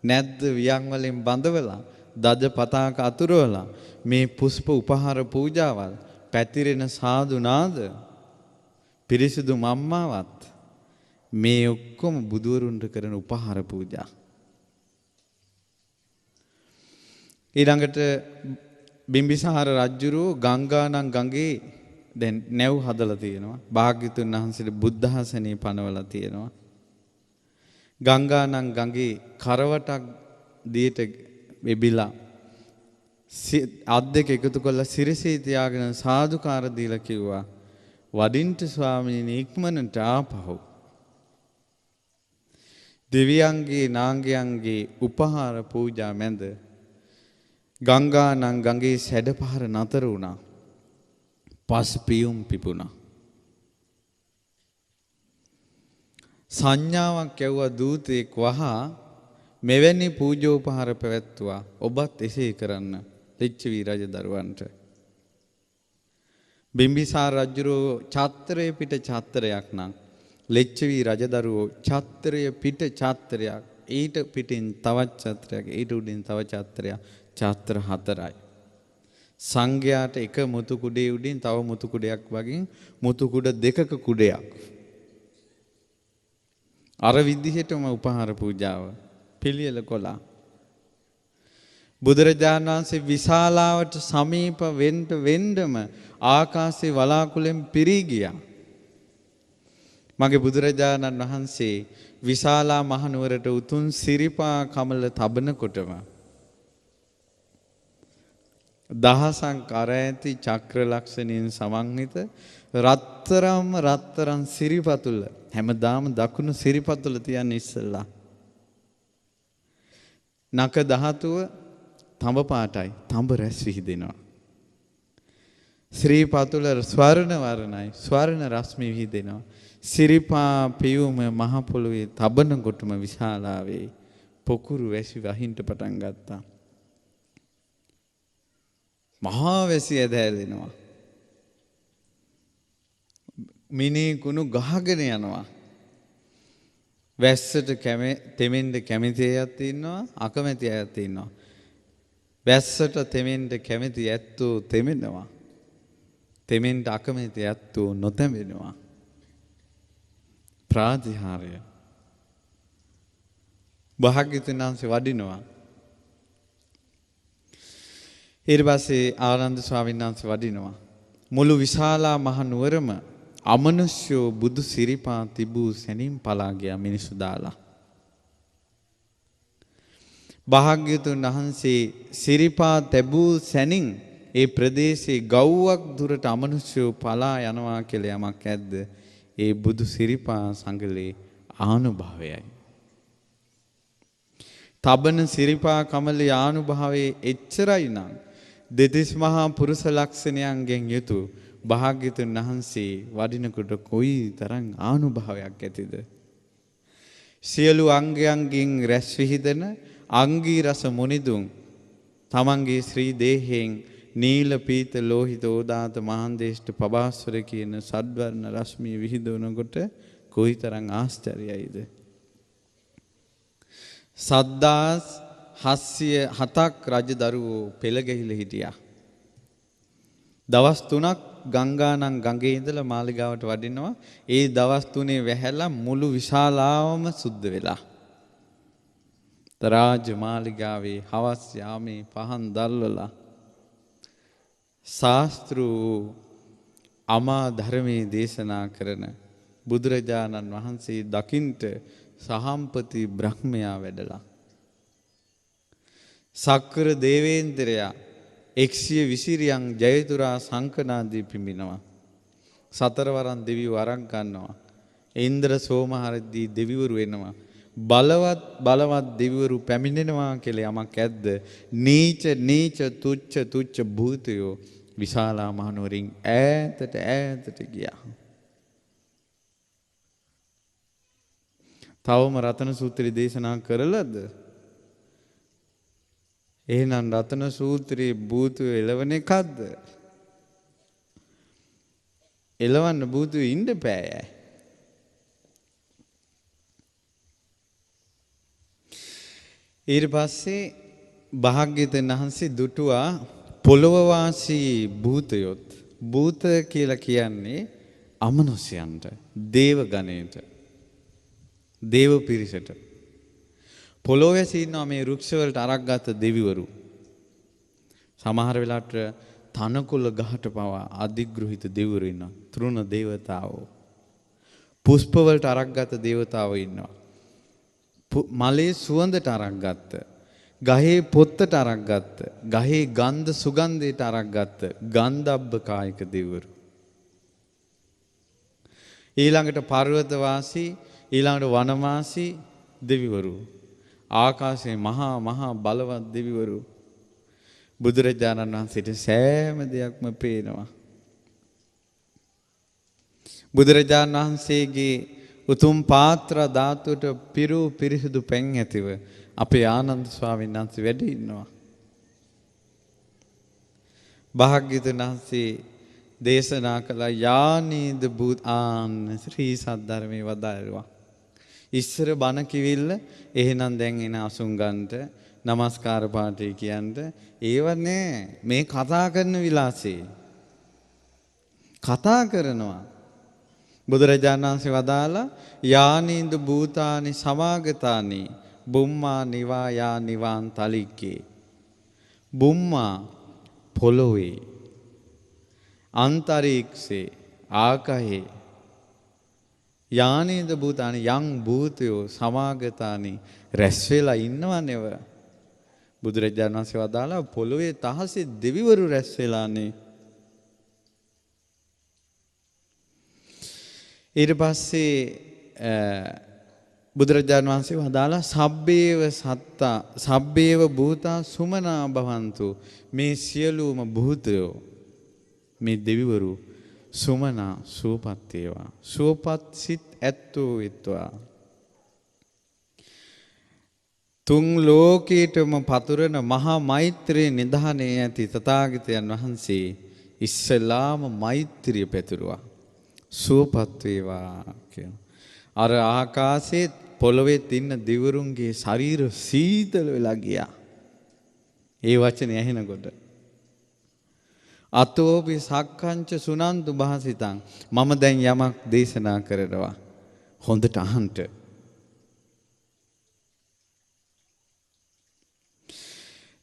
නැද්ද වියන් වලින් බඳවලා දජ පතාක අතුරවලා මේ පුෂ්ප උපහාර පූජාවල් පැතිරෙන සාදු නාද පිරිසිදු මම්මාවත් මේ ඔක්කොම බුදුවරුන්ට කරන උපහාර පූජා ඊළඟට බිම්බිසාර රජුරෝ ගංගානම් ගඟේ දැන් නැව් හදලා තියෙනවා භාග්‍යවතුන් වහන්සේට බුද්ධාසනේ පනවලා තියෙනවා ගංගානම් ගඟේ කරවටක් දියට වෙබිලා අත් දෙක එකතු කරලා සිරසේ තියාගෙන සාදුකාර දීලා කිව්වා වඩින්ට ස්වාමීනි ඉක්මනට ආපහු දෙවියන්ගේ නාගයන්ගේ උපහාර පූජා මැද ගංගානම් ගඟේ සැඩපහර නතර වුණා පස් පියුම් පිපුණා සංඥාවක් ඇව්වා දූතෙක් වහා මෙවැනි පූජෝපහාර පැවැත්තුවා ඔබත් එසේ කරන්න ලිච්ඡවි රජ දරුවන්ට බිම්බිසාර රජුරෝ ඡත්‍රය පිට ඡත්‍රයක් නම් ලිච්ඡවි රජදරුවෝ ඡත්‍රය පිට ඡත්‍රයක් ඊට පිටින් තවත් ඡත්‍රයක් ඊට උඩින් තව ඡත්‍රයක් ඡත්‍ර 4යි සංඝයාට එක මුතු කුඩේ උඩින් තව මුතු කුඩයක් වගේ මුතු කුඩ දෙකක කුඩයක් අර විදිහටම උපහාර පූජාව පිළියෙල කළා. බුදුරජාණන් වහන්සේ විශාලාවට සමීප වෙන්නම ආකාශයේ වලාකුළෙන් පිරී ගියා. මගේ බුදුරජාණන් වහන්සේ විශාලා මහනුවරට උතුම් සිරිපා කමල තබනකොටම දහසක් අර ඇති චක්‍ර ලක්ෂණයෙන් සමන්විත රත්තරන් සිරිපතුල හැමදාම දකුණු සිරිපතුල තියන්නේ ඉස්සෙල්ලා. නක ධාතුව තඹ පාටයි, තඹ රැස් විහිදෙනවා. ශ්‍රී පතුල ස්වර්ණ වර්ණයි, ස්වර්ණ රශ්මි විහිදෙනවා. සිරිපා පියුම මහ පොළොවේ තබන කොටම විශාලාවේ පොකුරු වැසි වහින්න පටන් ගත්තා. මහා වැසි ඇදහැලෙනවා. මිනී කුණු ගහගෙන යනවා. වැස්සට තෙමෙන්න කැමති අයත් ඉන්නවා, අකමැති අයත් ඉන්නවා. වැස්සට තෙමෙන්න කැමති ඇත්තෝ තෙමෙනවා. තෙමෙන්න අකමැති ඇත්තෝ නොතෙමෙනවා. ප්‍රාතිහාර්ය. භාග්‍යවතුන් වහන්සේ වඩිනවා. ඊට පස්සේ ආනන්ද ස්වාමීන් වහන්සේ වඩිනවා. මුළු විශාලා මහ නුවරම අමනුෂ්‍යෝ බුදු සිරිපා තිබූ සැනින් පලා ගියා මිනිස්සු දාලා. භාග්‍යවතුන් වහන්සේ සිරිපා තැබූ සැනින් ඒ ප්‍රදේශයේ ගව්වක් දුරට අමනුෂ්‍යෝ පලා යනවා කියලා යමක් ඇද්ද? ඒ බුදු සිරිපා සංගලේ ආනුභාවයයි. තබන සිරිපා කමලේ ආනුභාවයේ එච්චරයි නම් දෙතිස් මහා පුරුෂ ලක්ෂණයන්ගෙන් යුතු භාග්‍යවතුන් වහන්සේ වඩිනකොට කොයි තරම් ආනුභාවයක් ඇතිද? සියලු අංගයන්ගෙන් රැස් විහිදෙන අංගී රස මුනිදුන් තමන්ගේ ශ්‍රී දේහයෙන් නීල පීත ලෝහිත ඕදාත මහන්දේෂ්ට පබාස්වර කියන සද්වර්ණ රශ්මිය විහිදුවනකොට කොයිතරම් ආශ්චර්යයිද? 7,707ක් රජදරුවෝ පෙළ ගැහිලා හිටියා. දවස් 3ක් ගංගානම් ගඟේ ඉඳලා මාලිගාවට වඩිනවා. ඒ දවස් 3 වැහැලා මුළු විශාලාවම සුද්ධ වෙලා. රාජ මාලිගාවේ හවස් යාමේ පහන් දැල්වලා ශාස්ත්‍රු අමා ධර්මයේ දේශනා කරන බුදුරජාණන් වහන්සේ දකින්ට සහම්පති බ්‍රහ්මයා වැඩලා. සක්‍ර දේවේන්ද්‍රයා 120 ජයතුරා සංකනාදී පිඹිනවා. සතරවරන් දෙවියෝ අරන් ගන්නවා. ඉන්ද්‍ර සෝමහරදී දෙවිවරු එනවා. බලවත් දෙවිවරු පැමිණෙනවා කියලා යමක් ඇද්ද? නීච තුච්ච භූතයෝ විශාලා මහනුවරින් ඈතට ගියා. තවම රතන සූත්‍රය දේශනා කරලද? එහෙනම් රතන සූත්‍රයේ භූතයෝ එළවන එකක්ද? එළවන්න භූතයෝ ඉන්න බෑ. ඊට පස්සේ භාග්‍යවතුන් වහන්සේ දුටුවා පොළොව වාසී භූතයොත්. භූත කියලා කියන්නේ අමනුෂ්‍යයන්ට, දේව ගණයට, දේව පිරිසට. පොළොවේ ඉන්නවා මේ රුක්ෂ වලට අරක් ගත්ත දෙවිවරු. සමහර වෙලාවට තනකොළ ගහට පවා අධිග්‍රහිත දෙවිවරු ඉන්නවා. තෘණ දේවතාවෝ. පුෂ්ප වලට අරක් ගත්ත දේවතාවෝ ඉන්නවා. මලේ සුවඳට අරක් ගත්ත, ගහේ පොත්තට අරක් ගත්ත, ගහේ ගන්ධ සුගන්ධයට අරක් ගත්ත ගන්ධබ්බ කායික දෙවිවරු. ඊළඟට පර්වත වාසී, ඊළඟට වනවාසී දෙවිවරු. ආකාශයේ මහා බලවත් දෙවිවරු. බුදුරජාණන් වහන්සේට සෑම දෙයක්ම පේනවා. බුදුරජාණන් වහන්සේගේ උතුම් පාත්‍ර ධාතුවට පිරිසිදු පැන් ඇතිව අපේ ආනන්ද ස්වාමීන් වහන්සේ වැඩ ඉන්නවා. භාග්‍යවතුන් වහන්සේ දේශනා කළ යානීද භූතාන් ශ්‍රී සද්ධර්මයේ වදාළා. ඉස්සර බණ කිවිල්ල එහෙනම් දැන් එන අසුංගන්ට নমස්කාර පාඨය කියන්ට ඒව නෑ. මේ කතා කරන විලාසයේ කතා කරනවා. බුදුරජාණන් වහන්සේ වදාලා යානීන්ද භූතානි සමාගතානි බුම්මා නිවායා නිවාන් තලික්කේ. බුම්මා පොළොවේ අන්තරීක්ෂේ ආකාහේ යානේද භූතානි යං භූතයෝ සමාගතානි රැස් වෙලා ඉන්නවනේව. බුදුරජාණන් වහන්සේ වදාලා පොළොවේ තහසේ දෙවිවරු රැස් වෙලානේ. ඊට පස්සේ බුදුරජාණන් වහන්සේ වදාලා සබ්බේව සත්තා සබ්බේව භූතා සුමනා භවන්තු. මේ සියලුම භූතයෝ මේ දෙවිවරු සුමනා සුවපත් වේවා. සුවපත් සිත් ඇත්තෝ වෙත්වා. තුන් ලෝකේටම පතුරන මහා මෛත්‍රී නිධානයේ ඇති තථාගතයන් වහන්සේ ඉස්සලාම මෛත්‍රිය පැතුරුවා. සුවපත් වේවා කියලා. අර ආකාශයේ පොළොවේ ඉන්න දිවුරුන්ගේ ශරීර සීතල වෙලා ගියා. ඒ වචනේ ඇහෙනකොට අතෝපි සක්කංච සුනන්තු භාසිතං. මම දැන් යමක් දේශනා කරනවා. හොඳට අහන්න.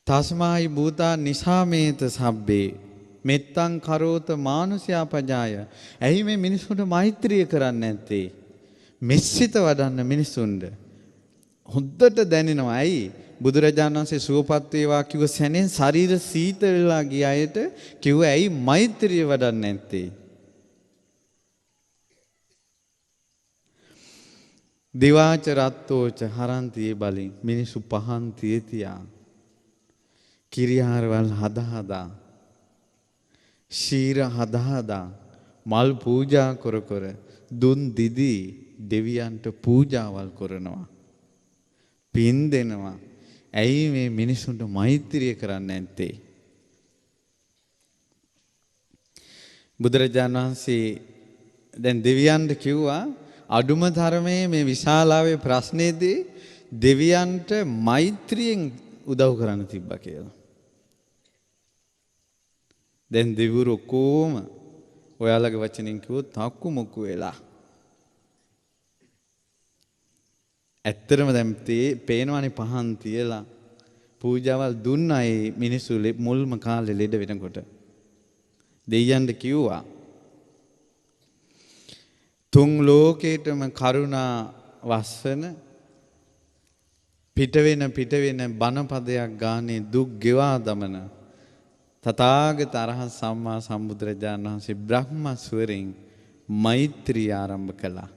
තස්මායි භූතා නිසාමේත සබ්බේ මෙත්තං කරෝත මානුෂයා පජාය. ඇයි මේ මිනිසුන්ට මෛත්‍රිය කරන්නේ නැත්තේ? මෙස්සිත වඩන්න මිනිසුන්ට හොඳට දැනෙනවා. ඇයි බුදුරජාණන් වහන්සේ සුවපත් වේවා කිව්ව සැනෙන් ශරීර සීතල වෙලා ගිය අයට කිව්ව ඇයි මෛත්‍රිය වඩන්නේ නැත්තේ? දිවාච රත්තෝච හරන්තියේ බලෙන් මිනිසු පහන් තියතියා කිරියාරවල් හදා ශීර හදා මල් පූජා කර කර දුන් දිදී දෙවියන්ට පූජාවල් කරනවා. පින් දෙනවා. ඇයි මේ මිනිසුන්ට මෛත්‍රිය කරන්නේ නැත්තේ? බුදුරජාණන් වහන්සේ දැන් දෙවියන්ට කිව්වා අඩුම තරමේ මේ විශාලාවේ ප්‍රශ්නේදී දෙවියන්ට මෛත්‍රියෙන් උදව් කරන්න තිබ්බා කියලා. දැන් දෙවිවරු කොහොම ඔයාලගේ වචනින් කිව්වොත් තක්කු මුක්කු වෙලා. ඇත්තරම දැන් පේනවනේ පහන් තියලා පූජාවල් දුන්නා ඒ මිනිස්සු මුල්ම කාලේ ලෙඩ වෙනකොට. දෙවියන්ට කිව්වා තුන් ලෝකේටම කරුණා වස්සන පිට වෙන බණපදයක් ගානේ දුක් ගෙවා දමන තථාගත අරහත් සම්මා සම්බුදුරජාණන් වහන්සේ බ්‍රහ්ම ස්වරෙන් මෛත්‍රිය ආරම්භ කළා.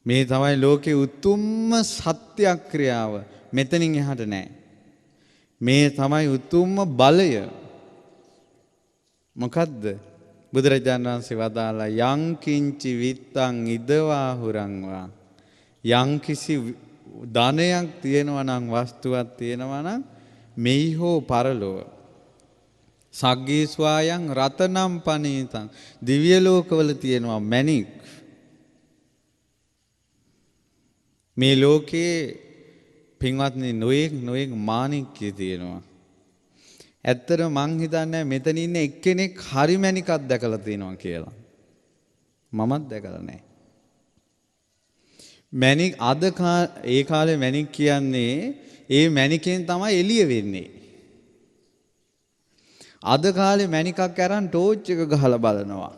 මේ තමයි ලෝකේ උතුම්ම සත්‍යක්‍රියාව. මෙතනින් එහාට නෑ. මේ තමයි උතුම්ම බලය. මොකද්ද? බුදුරජාණන් වහන්සේ වදාලා යං කිංචි විත්තං ඉදවා හුරංවා. යං කිසි ධනයක් තියෙනවා නම් වස්තුවක් තියෙනවා නම් මෙහි හෝ පරලොව සග්ගී ස්වායං රතනම් පනීතං. දිව්‍ය ලෝකවල තියෙනවා මැණික්. මේ ලෝකේ පින්වත්නි නොයෙක් මාණික්ය තියෙනවා. ඇත්තට මං හිතන්නේ මෙතන ඉන්න එක්කෙනෙක් හරි මැණිකක් දැකලා තියෙනවා කියලා. මමත් දැකලා නැහැ. මැණික් ඒ කාලේ මැණික් කියන්නේ ඒ මැණිකෙන් තමයි එළිය වෙන්නේ. අද කාලේ මැණිකක් අරන් ටෝච් එක ගහලා බලනවා.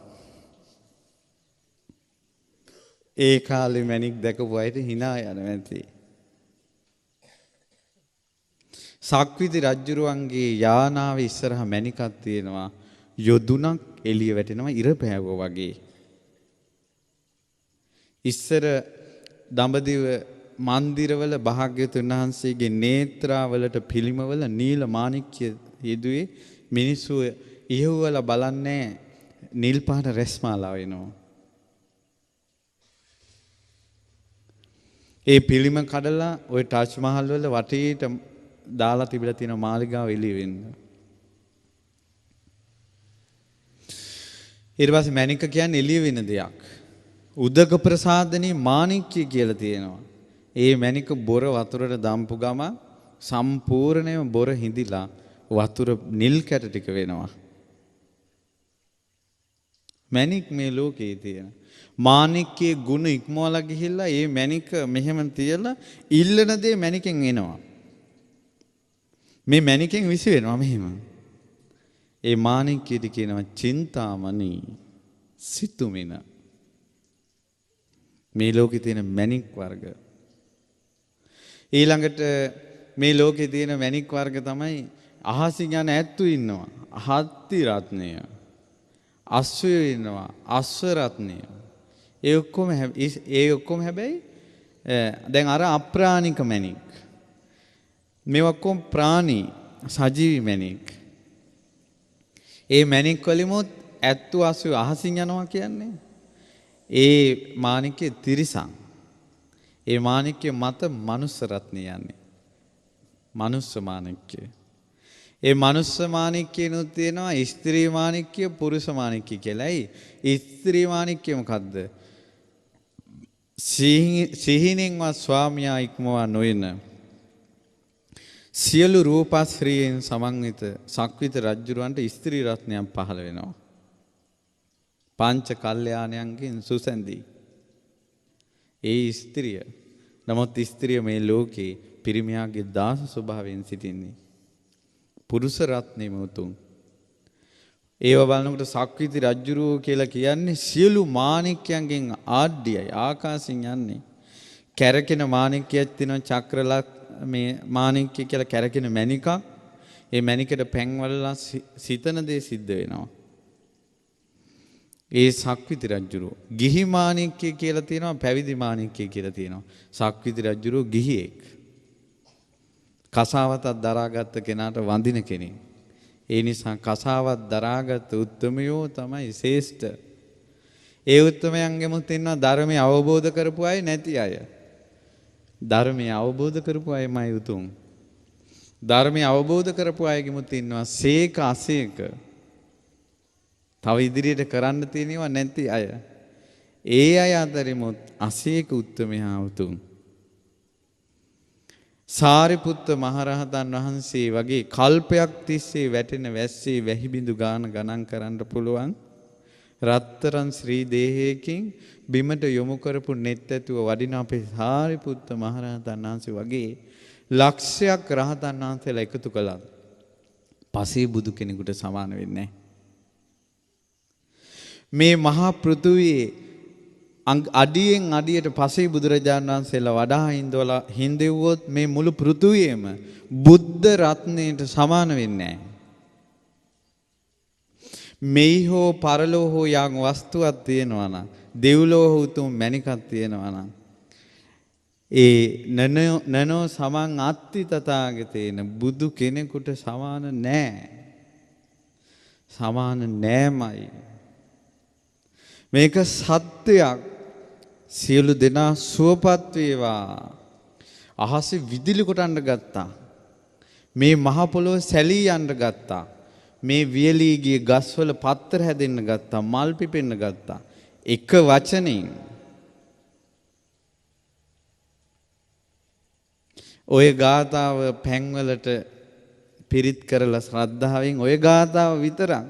ඒ කාලේ මැණික් දැකපු අයට hina යනවා ඇති. සක්විති රජුරුවන්ගේ යානාවේ ඉස්සරහා මැණිකක් තියෙනවා. යොදුනක් එළිය වැටෙනවා ඉර පෑවුවා වගේ. ඉස්සර දඹදිව මන්දිරවල භාග්‍යවතුන් වහන්සේගේ නේත්‍රාවලට පිළිමවල නීල මාණික්‍ය යෙදුවේ. මිනිස්සු ඉහුවලා බලන්නේ නිල් පාට රැස්මාලා වෙනවා. ඒ පිළිම කඩලා ওই ටාජ් මහල් වල වටේට දාලා තිබිලා තියෙන මාලිගාව එළිය වෙන්න. ඊට පස්සේ මැණික කියන්නේ එළිය වෙන දෙයක්. උදක ප්‍රසාදනී මාණික්‍ය කියලා තියෙනවා. ඒ මැණික බොර වතුරට දාම්පු ගම සම්පූර්ණයෙන්ම බොර හිඳිලා වතුර නිල් කැට ටික වෙනවා. මැණික් මේ ලෝකේ තියෙන. මාණික්කයේ ගුණ ඉක්මවලා ගිහිල්ලා ඒ මැණික මෙහෙම තියලා ඉල්ලන දේ මැණිකෙන් එනවා. මේ මැණිකෙන් විසි වෙනවා මෙහෙම. ඒ මාණික්කයට කියනවා චින්තාමණි සිතුමින. මේ ලෝකේ තියෙන මැණික් වර්ග. ඊළඟට මේ ලෝකේ තියෙන මැණික් වර්ග තමයි අහසින් යන ඇත්තු ඉන්නවා. හත්ති රත්නය. අශ්වය ඉන්නවා. අශ්ව රත්නය. ඒ ඔක්කොම හැබැයි දැන් අර අප්‍රාණික මැණික්. මේ ඔක්කොම ප්‍රාණී සජීවී මැණික්. ඒ මැණික් වලිමුත් ඇත්තු අශ්වය අහසින් යනවා කියන්නේ ඒ මාණිකයේ තිරිසන්. ඒ මාණිකයේ මත මනුස්ස රත්නය යන්නේ. මනුස්ස මාණිකය. ඒ මනුස්ස මාණික්කයනොත් තියෙනවා ස්ත්‍රී මාණික්කය පුරුෂ මාණික්කය කියලා. ඒ ස්ත්‍රී මාණික්කය මොකද්ද? සිහිනෙන්වත් ස්වාමියා ඉක්මවා නොයන සියලු රූපශ්‍රීයෙන් සමන්විත සක්විත රජුරවන්ට ස්ත්‍රී රත්නයක් පහළ වෙනවා. පංච කල්යාණයන්ගෙන් සුසැඳී. ඒ ස්ත්‍රිය. නමුත් ස්ත්‍රිය මේ ලෝකේ පිරිමියාගේ දාස ස්වභාවයෙන් සිටින්නේ. පුරුෂ රත්නෙම උතුම්. ඒව බලනකොට සක්විති රජුරෝ කියලා කියන්නේ සියලු මාණික්යන්ගෙන් ආඩ්‍යයි ආකාශයෙන් යන්නේ. කැරකෙන මාණික්කයක් තියෙනවා චක්‍රලක් මේ මාණික්කය කියලා කැරකෙන මණිකක්. ඒ මණිකට පැන්වලලා සිතන දේ සිද්ධ වෙනවා. ඒ සක්විති රජුරෝ ගිහි මාණික්කය කියලා තියෙනවා පැවිදි මාණික්කය කියලා තියෙනවා. සක්විති රජුරෝ ගිහියෙක්. කසාවතක් දරාගත්ත කෙනාට වඳින කෙනෙක්. ඒ නිසා කසාවත් දරාගත් උත්තමයෝ තමයි ශ්‍රේෂ්ඨ. ඒ උත්තමයන්ගෙමුත් ඉන්නවා ධර්මය අවබෝධ කරපු අය නැති අය. ධර්මය අවබෝධ කරපු අයමයි උතුම්. ධර්මය අවබෝධ කරපු අයගෙමුත් ඉන්නවා සේක අසේක. තව ඉදිරියට කරන්න තියෙනවා නැති අය. ඒ අය අතරිමුත් අසේක උත්තමයා උතුම්. සාරිපුත්ත මහරහතන් වහන්සේ වගේ කල්පයක් තිස්සේ වැටෙන වැස්සේ වැහිබිඳු ගණන් කරන්න පුළුවන් රත්තරන් ශ්‍රී දේහයකින් බිමට යොමු කරපු නෙත් ඇතුව වඩින අපේ සාරිපුත්ත මහරහතන් වහන්සේ වගේ ලක්ෂයක් රහතන් වහන්සේලා එකතු කළා. පසේ බුදු කෙනෙකුට සමාන වෙන්නේ නැහැ. මේ මහා පෘථුවියේ අඩියෙන් අඩියට පසේ බුදුරජාණන් වහන්සේලා වඩා හින්දෙව්වොත් මේ මුළු පෘථුවියම බුද්ධ රත්නයට සමාන වෙන්නේ නැහැ. මෙහි හෝ පරලෝ හෝ යම් වස්තුවක් තියෙනවා නම් දෙව්ලෝ උතුම් මණිකක් තියෙනවා නම් ඒ නනෝ සමන් අත්ති තථාගතේන බුදු කෙනෙකුට සමාන නැහැ. සමාන නෑමයි. මේක සත්‍යයක්. සියලු දෙනා සුවපත් වේවා. අහසේ විදුලි කොටන්න ගත්තා. මේ මහ පොළොව සැලී යන්න ගත්තා. මේ වියලී ගිය ගස්වල පත්තර හැදෙන්න ගත්තා. මල් පිපෙන්න ගත්තා. එක වචනෙන් ඔය ගාතාව පැන්වලට පිරිත් කරලා ශ්‍රද්ධාවෙන් ඔය ගාතාව විතරක්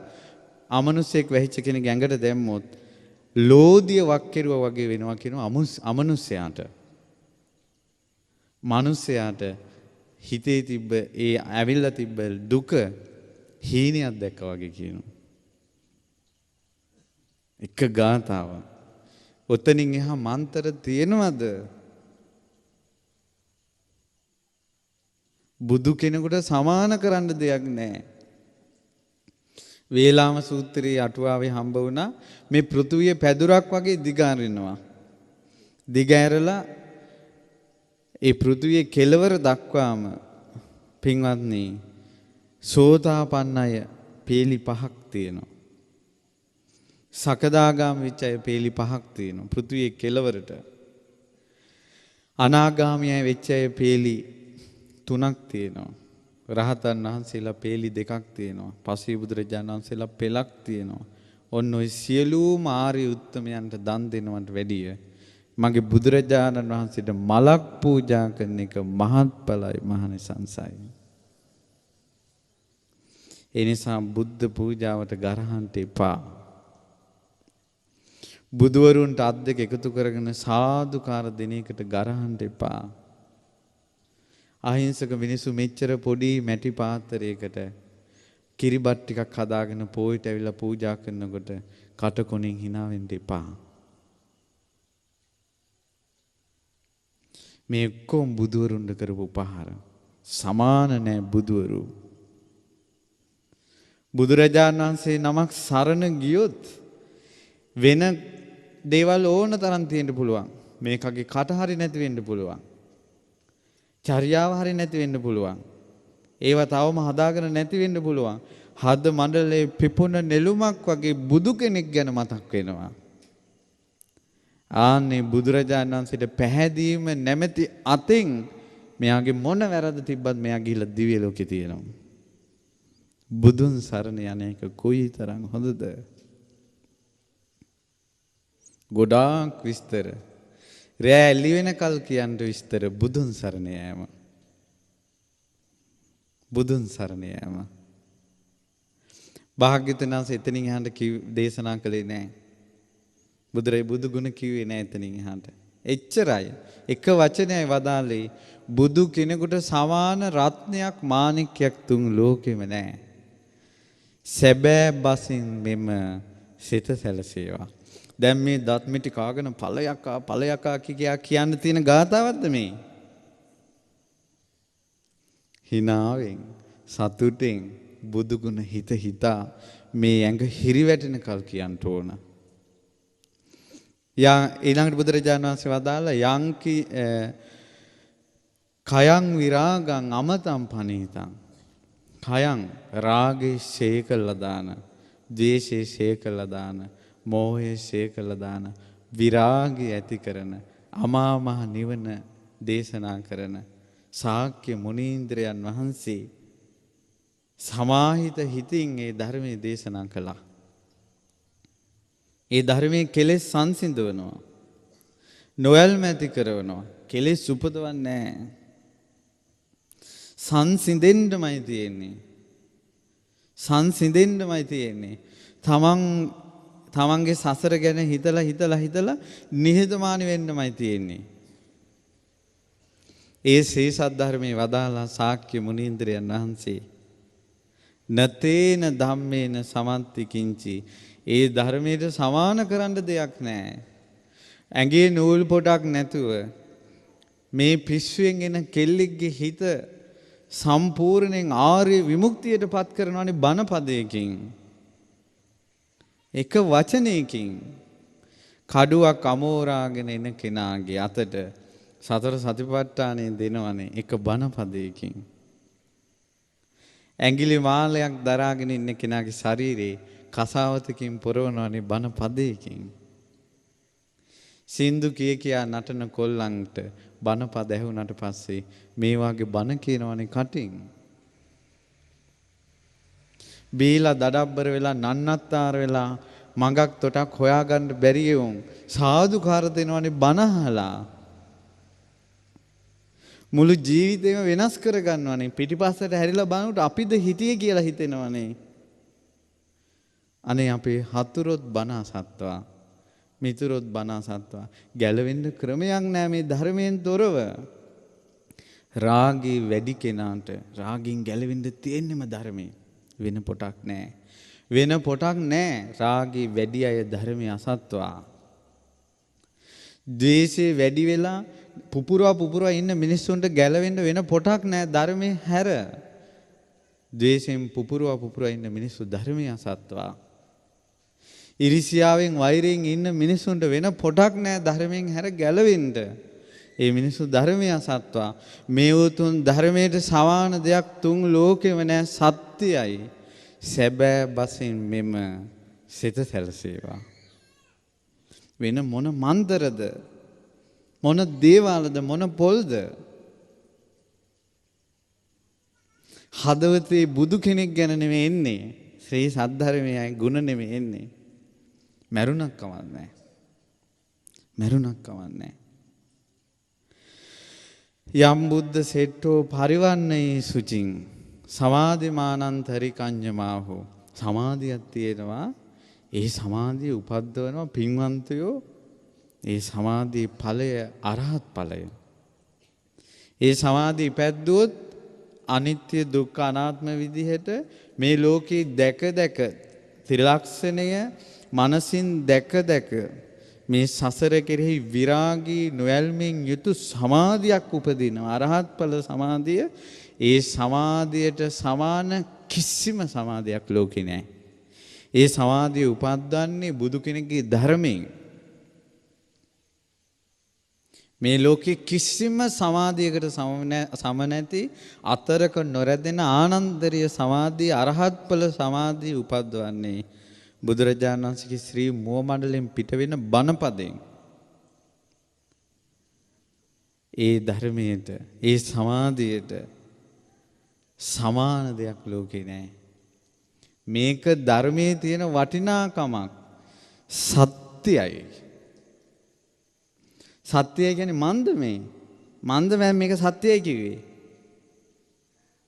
අමනුෂ්‍යෙක් වැහිච්ච කෙනෙක් ඇඟට දැම්මොත් ලෝදිය වක්කිරුවා වගේ වෙනවා කියනවා අමනුෂ්‍යයාට. මනුෂ්‍යයාට හිතේ තිබ්බ ඒ ඇවිල්ලා තිබ්බ දුක හීනයක් දැක්කා වගේ කියනවා. එක ගාතාව. ඔතනින් එහා මන්තර තියෙනවද? බුදු කෙනෙකුට සමාන කරන්න දෙයක් නැහැ. වේලාම සූත්‍රයේ අටුවාවේ හම්බ වුණා මේ පෘථුවිය පැදුරක් වගේ දිගාරිනවා. දිගෑරලා ඒ පෘථුවියේ කෙළවර දක්වාම පින්වත්නි සෝතාපන්න අය පේලි 5ක් තියෙනවා. සකදාගාමී වෙච්ච අය පේලි 5ක් තියෙනවා පෘථුවියේ කෙළවරට. අනාගාමී අය වෙච්ච අය පේලි 3ක් තියෙනවා. රහතන් වහන්සේලා පේලි 2ක් තියෙනවා. පසේ බුදුරජාණන් වහන්සේලා පෙලක් තියෙනවා. ඔන්න ඔය සියලුම ආර්ය උත්තමයන්ට දන් දෙනවට වැඩිය මගේ බුදුරජාණන් වහන්සේට මලක් පූජා කරන එක මහත්ඵලයි මහනිසංසයි. ඒ නිසා බුද්ධ පූජාවට ගරහන්න එපා. බුදුවරුන්ට අත් දෙක එකතු කරගෙන සාදුකාර දෙන එකට ගරහන්න එපා. අහිංසක මිනිස්සු මෙච්චර පොඩි මැටි පාත්‍රයකට කිරිබත් ටිකක් හදාගෙන පොයිට ඇවිල්ලා පූජා කරනකොට කටකොණින් hina වෙන්න එපා. මේ ඔක්කොම බුදුවරුන්ට කරපු උපහාර. සමාන නැහැ බුදුවරු. බුදුරජාණන් වහන්සේ නමක් සරණ ගියොත් වෙන දේවල් ඕන තරම් තියෙන්න පුළුවන්. මේකගේ කට හරි නැති වෙන්න පුළුවන්. චර්යාව හරි නැති වෙන්න පුළුවන්. ඒවා තවම හදාගෙන නැති වෙන්න පුළුවන්. හද මණ්ඩලයේ පිපුණ නෙළුමක් වගේ බුදු කෙනෙක් ගැන මතක් වෙනවා. ආන්නේ බුදුරජාණන් වහන්සේට පැහැදීම නැමැති අතින් මෙයාගේ මොන වැරද්ද තිබ්බත් මෙයා ගිහිල්ලා දිව්‍ය ලෝකේ තියෙනවා. බුදුන් සරණ යන එක කොයිතරම් හොඳද? ගොඩාක් විස්තර. රෑ එළි වෙනකල් කියන්න විස්තර බුදුන් සරණ යෑම. බුදුන් සරණ යෑම. භාග්‍යවතුන් වහන්සේ එතනින් එහාට දේශනා කළේ නැහැ. බුදුරේ බුදු ගුණ කිව්වේ නැහැ එතනින් එහාට. එච්චරයි. එක වචනයයි වදාළේ බුදු කෙනෙකුට සමාන රත්නයක් මාණික්කයක් තුන් ලෝකෙම නැහැ. සැබෑ බසින් මෙම සිත සැලසේවා. දැන් මේ දත් මිටි කාගෙන ඵලයකා කියා කියන්න තියෙන ගාතාවක්ද මේ? හිනාවෙන් සතුටෙන් බුදු ගුණ හිතා මේ ඇඟ හිරිවැටෙන කල් කියන්න ඕන. ඊළඟට බුදුරජාණන් වහන්සේ වදාළා යංකි කයං විරාගං අමතං පනීතං. කයං රාගේ ශේකලා දාන, ද්වේෂේ ශේකලා දාන, මෝහේ ශේකලා දාන, විරාගය ඇති කරන, අමා මහ නිවන දේශනා කරන ශාක්‍ය මුනීන්ද්‍රයන් වහන්සේ සමාහිත හිතින් ඒ ධර්මයේ දේශනා කළා. ඒ ධර්මයේ කෙලෙස් සංසිඳවනවා, නොයල්ම ඇති කරනවා, කෙලෙස් උපදවන්නේ නැහැ. සංසිඳෙන්නමයි තියෙන්නේ. සංසිඳෙන්නමයි තියෙන්නේ. තමන්ගේ සසර ගැන හිතලා නිහතමානී වෙන්නමයි තියෙන්නේ. ඒ ශ්‍රී සද්ධර්මයේ වදාලා ශාක්‍ය මුනීන්ද්‍රයන් වහන්සේ නතේන ධම්මේන සමන්ති කිංචි. ඒ ධර්මයට සමාන කරන්න දෙයක් නැහැ. ඇඟේ නූල් පොටක් නැතුව මේ පිස්සුවෙන් එන කෙල්ලෙක්ගේ හිත සම්පූර්ණයෙන් ආර්ය විමුක්තියට පත් කරනවානේ බණ පදයකින්. එක වචනයකින් කඩුවක් අමෝරාගෙන එන කෙනාගේ අතට සතර සතිපට්ඨානය දෙනවනේ එක බණ පදයකින්. ඇඟිලි මාලයක් දරාගෙන ඉන්න කෙනාගේ ශරීරේ කසාවතකින් පොරවනවනේ බණ පදයකින්. සින්දු කියා නටන කොල්ලන්ට බණ පද ඇහුණාට පස්සේ මේ වාගේ බණ කියනවනේ කටින්. බීලා දඩබ්බර වෙලා නන්නත්තර වෙලා මඟක් තොටක් හොයාගන්න බැරි වුන් සාදුකාර දෙනවනේ බණ අහලා. මුළු ජීවිතේම වෙනස් කරගන්නවනේ. පිටිපස්සට හැරිලා බලනකොට අපිද හිටියේ කියලා හිතෙනවනේ. අනේ අපේ හතුරොත් බණ අසත්වා, මිතුරොත් බණ අසත්වා ගැලවෙන්න ක්‍රමයක් නැහැ මේ ධර්මයෙන් තොරව. රාගී වැඩි කෙනාට රාගින් ගැලවෙන්න තියෙන්නම ධර්මයේ. වෙන පොටක් නැහැ. වෙන පොටක් නැහැ. රාගී වැඩි අය ධර්මය අසත්වා. ද්වේෂේ වැඩි වෙලා පුපුරවා ඉන්න මිනිස්සුන්ට ගැලවෙන්න වෙන පොටක් නැහැ ධර්මයේ හැර. ද්වේෂයෙන් පුපුරවා ඉන්න මිනිස්සු ධර්මය අසත්වා. ඉරිසියාවෙන් වෛරයෙන් ඉන්න මිනිස්සුන්ට වෙන පොටක් නැහැ ධර්මයෙන් හැර ගැලවෙන්න. ඒ මිනිස්සු ධර්මය අසත්වා. මේ උතුම් ධර්මයට සමාන දෙයක් තුන් ලෝකෙම නැහැ. සත්‍යයි. සැබෑ බසින් මෙම සිත සැලසේවා. වෙන මොන මන්තරද, මොන දේවාලද, මොන පොල්ද? හදවතේ බුදු කෙනෙක් ගැන නෙමෙයි එන්නේ. ශ්‍රී සද්ධර්මයේ ගුණ නෙමෙයි එන්නේ. මරුණක් කවන්නේ. මරුණක් කවන්නේ. යම් බුද්ධ සෙට්ටෝ පරිවන්නේ සුචින් සමාධිමානන්තරි කඤ්ඤමාහෝ. සමාධියක් තියෙනවා. ඒ සමාධිය උපද්දවනවා පින්වන්තයෝ. ඒ සමාධියේ ඵලය අරහත් ඵලය. ඒ සමාධිය ඉපැද්දුවොත් අනිත්‍ය දුක්ඛ අනාත්ම විදිහට මේ ලෝකේ දැක දැක ත්‍රිලක්ෂණය මනසින් දැක දැක මේ සසර කෙරෙහි විරාගී නොයල්මින් යුතු සමාධියක් උපදිනවා. අරහත් ඵල සමාධිය. ඒ සමාධියට සමාන කිසිම සමාධියක් ලෝකේ නැහැ. ඒ සමාධිය උපද්දන්නේ බුදු කෙනෙක්ගේ ධර්මයෙන්. මේ ලෝකේ කිසිම සමාධියකට සම නැති අතරක නොරැදෙන ආනන්දරීය සමාධිය අරහත් ඵල සමාධිය උපද්දවන්නේ බුදුරජාණන් වහන්සේගේ ශ්‍රී මුව මණ්ඩලයෙන් පිට වෙන බණපදයෙන්. ඒ ධර්මයට ඒ සමාධියට සමාන දෙයක් ලෝකේ නැහැ. මේක ධර්මයේ තියෙන වටිනාකමක් සත්‍යයි. සත්‍යය කියන්නේ මන්දමේ. මන්දමෙන් මේක සත්‍යයි කිව්වේ.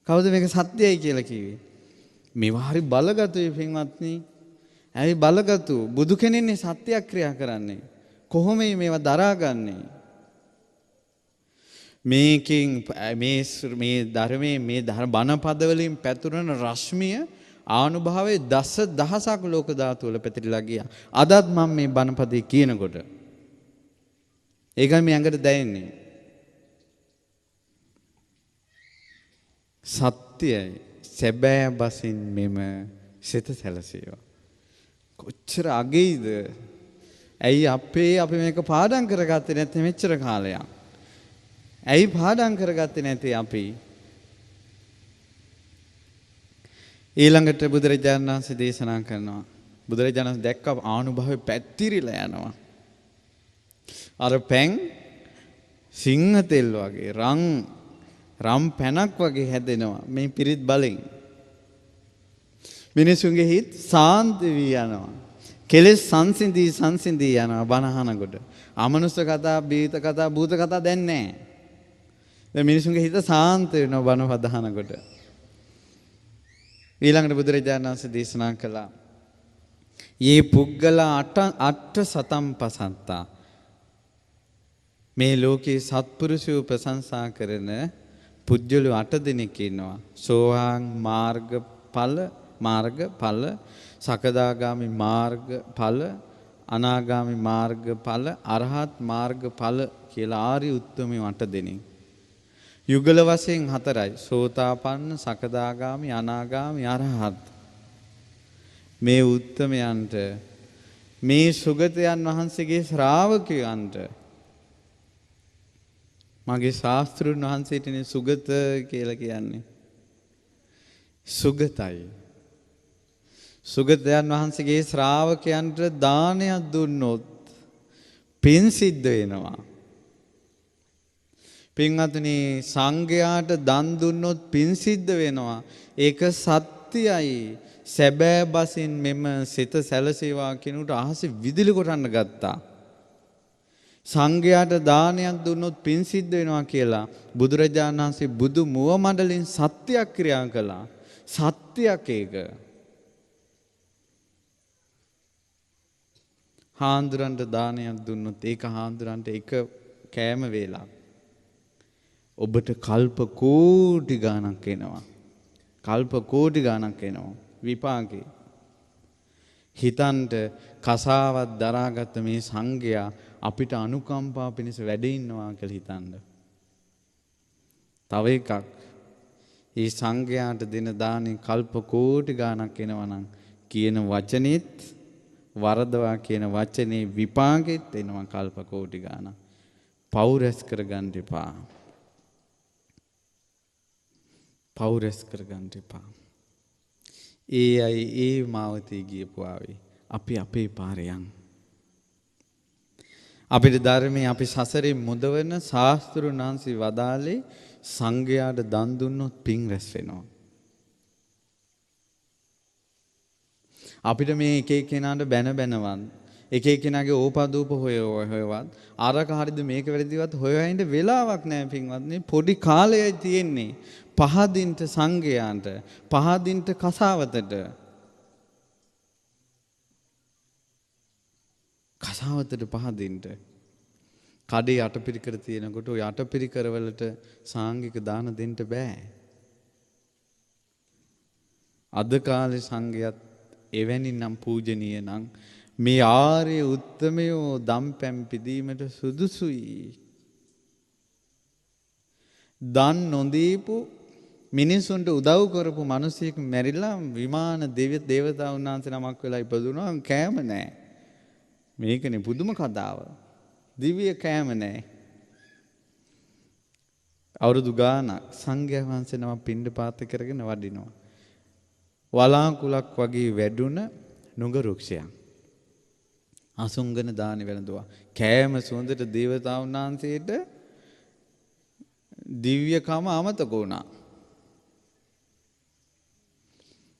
කවුද මේක සත්‍යයි කියලා කිව්වේ? මේවා හරි බලගතුයි පින්වත්නි. ඇයි බලගතු? බුදු කෙනෙන්නේ සත්‍යක්‍රියා කරන්නේ. කොහොමද මේවා දරාගන්නේ? මේකෙන් මේ ධර්මයේ මේ බණපද වලින් පැතුරන රශ්මිය ආනුභාවයේ දස දහසක් ලෝක ධාතු වල පැතිරලා ගියා. අදත් මම මේ බණපදේ කියනකොට ඒකයි මේ ඇඟට දැනෙන්නේ. සත්‍යයි සැබෑ බසින් මෙම සිත සැලසේවා. කොච්චර අගේද? ඇයි අපි මේක පාඩම් කරගත්තේ නැත්නම් මෙච්චර කාලයක්? ඇයි පාඩම් කරගත්තේ නැති අපි? ඊළඟට බුදුරජාණන් වහන්සේ දේශනා කරනවා. බුදුරජාණන් දැක්ක ආනුභාවය පැතිරිලා යනවා. අර පැන් සිංහ තෙල් වගේ රම් පැනක් වගේ හැදෙනවා මේ පිරිත් බලෙන්. මිනිසුන්ගේ හිත සාන්ත වී යනවා. කෙලෙස් සංසිඳී යනවා බණහනකොට. අමනුෂ්‍ය කතා, බීත කතා, භූත කතා දැන් නැහැ. දැන් මිනිසුන්ගේ හිත සාන්ත වෙනවා බණ පදහනකොට. ඊළඟට බුදුරජාණන් වහන්සේ දේශනා කළා. "යේ පුද්ගලා අට සතම් පසන්තා." මේ ලෝකේ සත්පුරුෂයෝ ප්‍රශංසා කරන පුජ්‍යලු 8 දෙනෙක් ඉන්නවා. සෝවාන් මාර්ගඵල, සකදාගාමි මාර්ගඵල, අනාගාමි මාර්ගඵල, අරහත් මාර්ගඵල කියලා ආර්ය උත්තමයෝ 8 දෙනෙක්. යුගල වශයෙන් 4යි. සෝතාපන්න, සකදාගාමි, අනාගාමි, අරහත්. මේ උත්තමයන්ට මේ සුගතයන් වහන්සේගේ ශ්‍රාවකයන්ට මගේ ශාස්ත්‍රුන් වහන්සේටනේ සුගත කියලා කියන්නේ. සුගතයි. සුගතයන් වහන්සේගේ ශ්‍රාවකයන්ට දානයක් දුන්නොත් පින් සිද්ධ වෙනවා. පින්වත්නි, සංඝයාට දන් දුන්නොත් පින් සිද්ධ වෙනවා. ඒක සත්‍යයි. සැබෑ බසින් මෙම සිත සැලසේවා කියනට අහසේ විදුලි කොටන්න ගත්තා. සංඝයාට දානයක් දුන්නොත් පින් සිද්ධ වෙනවා කියලා බුදුරජාණන් වහන්සේ බුදු මුව මණ්ඩලෙන් සත්‍යයක් ක්‍රියා කළා. සත්‍යයක් ඒක. හාමුදුරන්ට දානයක් දුන්නොත් ඒක හාමුදුරන්ට එක කෑම වේලක්. ඔබට කල්ප කෝටි ගණක් එනවා. කල්ප කෝටි ගණක් එනවා විපාකේ. හිතන්ට කසාවත් දරාගත්ත මේ සංඝයා අපිට අනුකම්පා පිණිස වැඩ ඉන්නවා කියලා හිතන්න. තව එකක්, මේ සංඝයාට දෙන දානේ කල්ප කෝටි ගණක් එනවා නම් කියන වචනේත් වරදවා කියන වචනේ විපාකෙත් එනවා කල්ප කෝටි ගණක්. පව් රැස් කරගන්න එපා. පව් රැස් කරගන්න එපා. ඒ අය ඒ මාවතේ ගියපු ආවේ. අපි අපේ පාරේ යන්. අපිට ධර්මයේ අපි සසරේ මුදවන ශාස්ත්‍රුන් වහන්සේ වදාළේ සංඝයාට දන් දුන්නොත් පින් රැස් වෙනවා. අපිට මේ එක එක්කෙනාට බැනවත් එක එක්කෙනාගේ ඕපදූප හොයවත් අරක හරියද මේක වැරදිවත් හොයවෙන්න වෙලාවක් නැහැ පින්වත්නි. පොඩි කාලයයි තියෙන්නේ පහදින්ට සංඝයාට, පහදින්ට කසාවතට. කසාවතට පහදින්න. කඩේ අටපිරිකර තියෙනකොට ඔය අටපිරිකර වලට සාංගික දාන දෙන්න බෑ. අද කාලේ සංඝයාත් එවැනි නම් පූජනීය නම් මේ ආර්ය උත්තමයෝ දම්පැම් පිදීමට සුදුසුයි. දන් නොදීපු මිනිසුන්ට උදව් කරපු මිනිසෙක් මැරිලා විමාන දේවතාවුන් වහන්සේ නමක් වෙලා ඉපදුනා කෑම නැහැ. මේකනේ පුදුම කතාව. දිව්‍ය කෑම නැහැ. අවුරුදු ගානක් සංඝයා වහන්සේ නම පිණ්ඩපාත කරගෙන වඩිනවා. වලාකුලක් වගේ වැඩුණ නුග රුක්ෂයක්. අසුංගන දානි වෙනදුවා. කෑම සුවඳට දේවතාවුන් වහන්සේට දිව්‍යකම අමතක වුණා.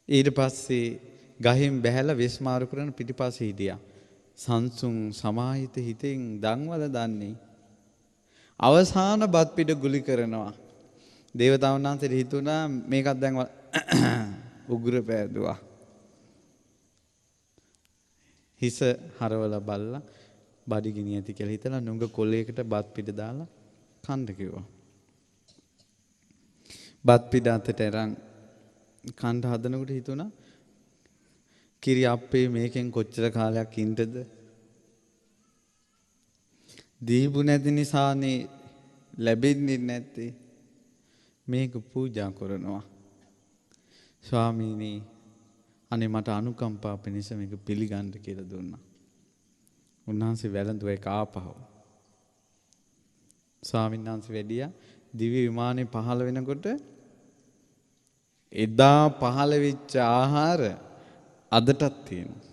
ඊට පස්සේ ගහින් බැහැලා වෙස්මාරු කරන පිටිපස්සේ හිටියා. සංසුන් සමාහිත හිතෙන් දන්වල දන්නේ. අවසාන බත් පිට ගුලි කරනවා. දේවතාවුන් වහන්සේට හිතුණා මේකත් දැන් උග්‍ර පෑදුවා. හිස හරවලා බල්ලා බඩගිනි ඇති කියලා හිතලා නුඟ කොලයකට බත් පිට දාලා කන්න කිව්වා. බත් පිට අතට අරන් කන්න හදනකොට හිතුණා කිරි අප්පේ මේකෙන් කොච්චර කාලයක් ඉන්නද? දීපු නැති නිසානේ ලැබෙන්නේ නැත්තේ. මේක පූජා කරනවා. ස්වාමීනි අනේ මට අනුකම්පා පිණිස මේක පිළිගන්න කියලා දුන්නා. උන්වහන්සේ වැළඳුවා ඒක ආපහු. ස්වාමීන් වහන්සේ වැඩියා දිව්‍ය විමානේ පහළ වෙනකොට එදා පහළ වෙච්ච ආහාර අදටත් තියෙනවා.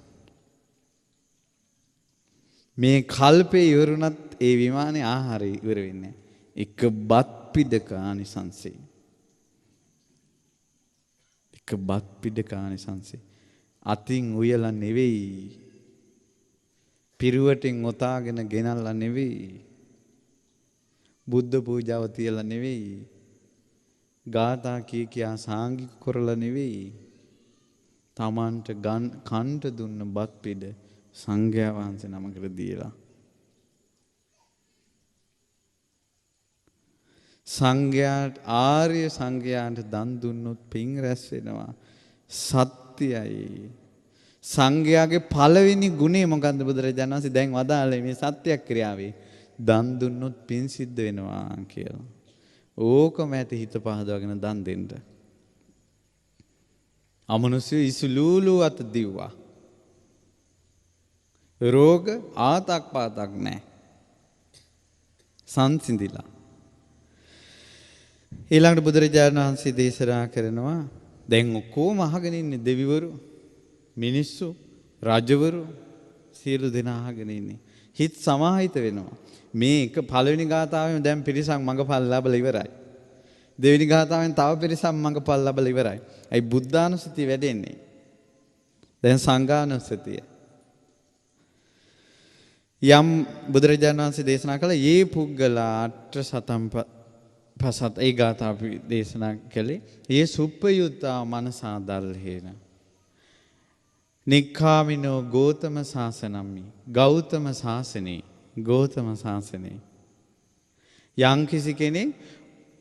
මේ කල්පේ ඉවරුණත් ඒ විමානේ ආහාරය ඉවර වෙන්නේ නැහැ. එක බත් පිඩක ආනිසංසෙ. එක බත් පිඩක ආනිසංසෙ. අතින් උයලා නෙවෙයි. පිරුවටින් ඔතාගෙන ගෙනල්ලා නෙවෙයි. බුද්ධ පූජාව තියලා නෙවෙයි. ගාථා කියා සාංගික කරලා නෙවෙයි. තමන්ට කන්ට දුන්න බත් පිඩ සංඝයා වහන්සේ නමකට දීලා. සංඝයාට ආර්ය සංඝයාට දන් දුන්නොත් පින් රැස් වෙනවා. සත්‍යයි. සංඝයාගේ පළවෙනි ගුණය මොකද්ද බුදුරජාණන් වහන්සේ දැන් වදාළේ මේ සත්‍යක්‍රියාවේ දන් දුන්නොත් පින් සිද්ධ වෙනවා කියලා. ඕකම ඇති හිත පහදවගෙන දන් දෙන්න. අමනුෂ්‍ය ඉසුලූලු අත දිව්වා. රෝග ආතක් පාතක් නැහැ. සංසිඳිලා. ඊළඟට බුදුරජාණන් වහන්සේ දේශනා කරනවා දැන් ඔක්කොම අහගෙන ඉන්නේ දෙවිවරු, මිනිස්සු, රජවරු සියලු දෙනා අහගෙන ඉන්නේ. හිත සමාහිත වෙනවා. මේ එක පළවෙනි ගාථාවෙම දැන් පිරිසක් මඟපල් ලැබලා ඉවරයි. දෙවෙනි ගාථාවෙන් තව පිරිසක් මඟපල් ලැබලා ඉවරයි. අයි බුද්ධානුස්සතිය වැඩෙන්නේ. දැන් සංඝානුස්සතිය. යම් බුදුරජාණන් වහන්සේ දේශනා කළ "යේ පුද්ගලා අට්ඨ සතම් පසත්" ඒ ගාථා අපි දේශනා කළේ "යේ සුප්පයුත්තා මනසා දල්හේන නික්ඛාමිනෝ ගෝතම සාසනම්මි" ගෞතම ශාසනේ ගෝතම ශාසනේ යම් කිසි කෙනෙක්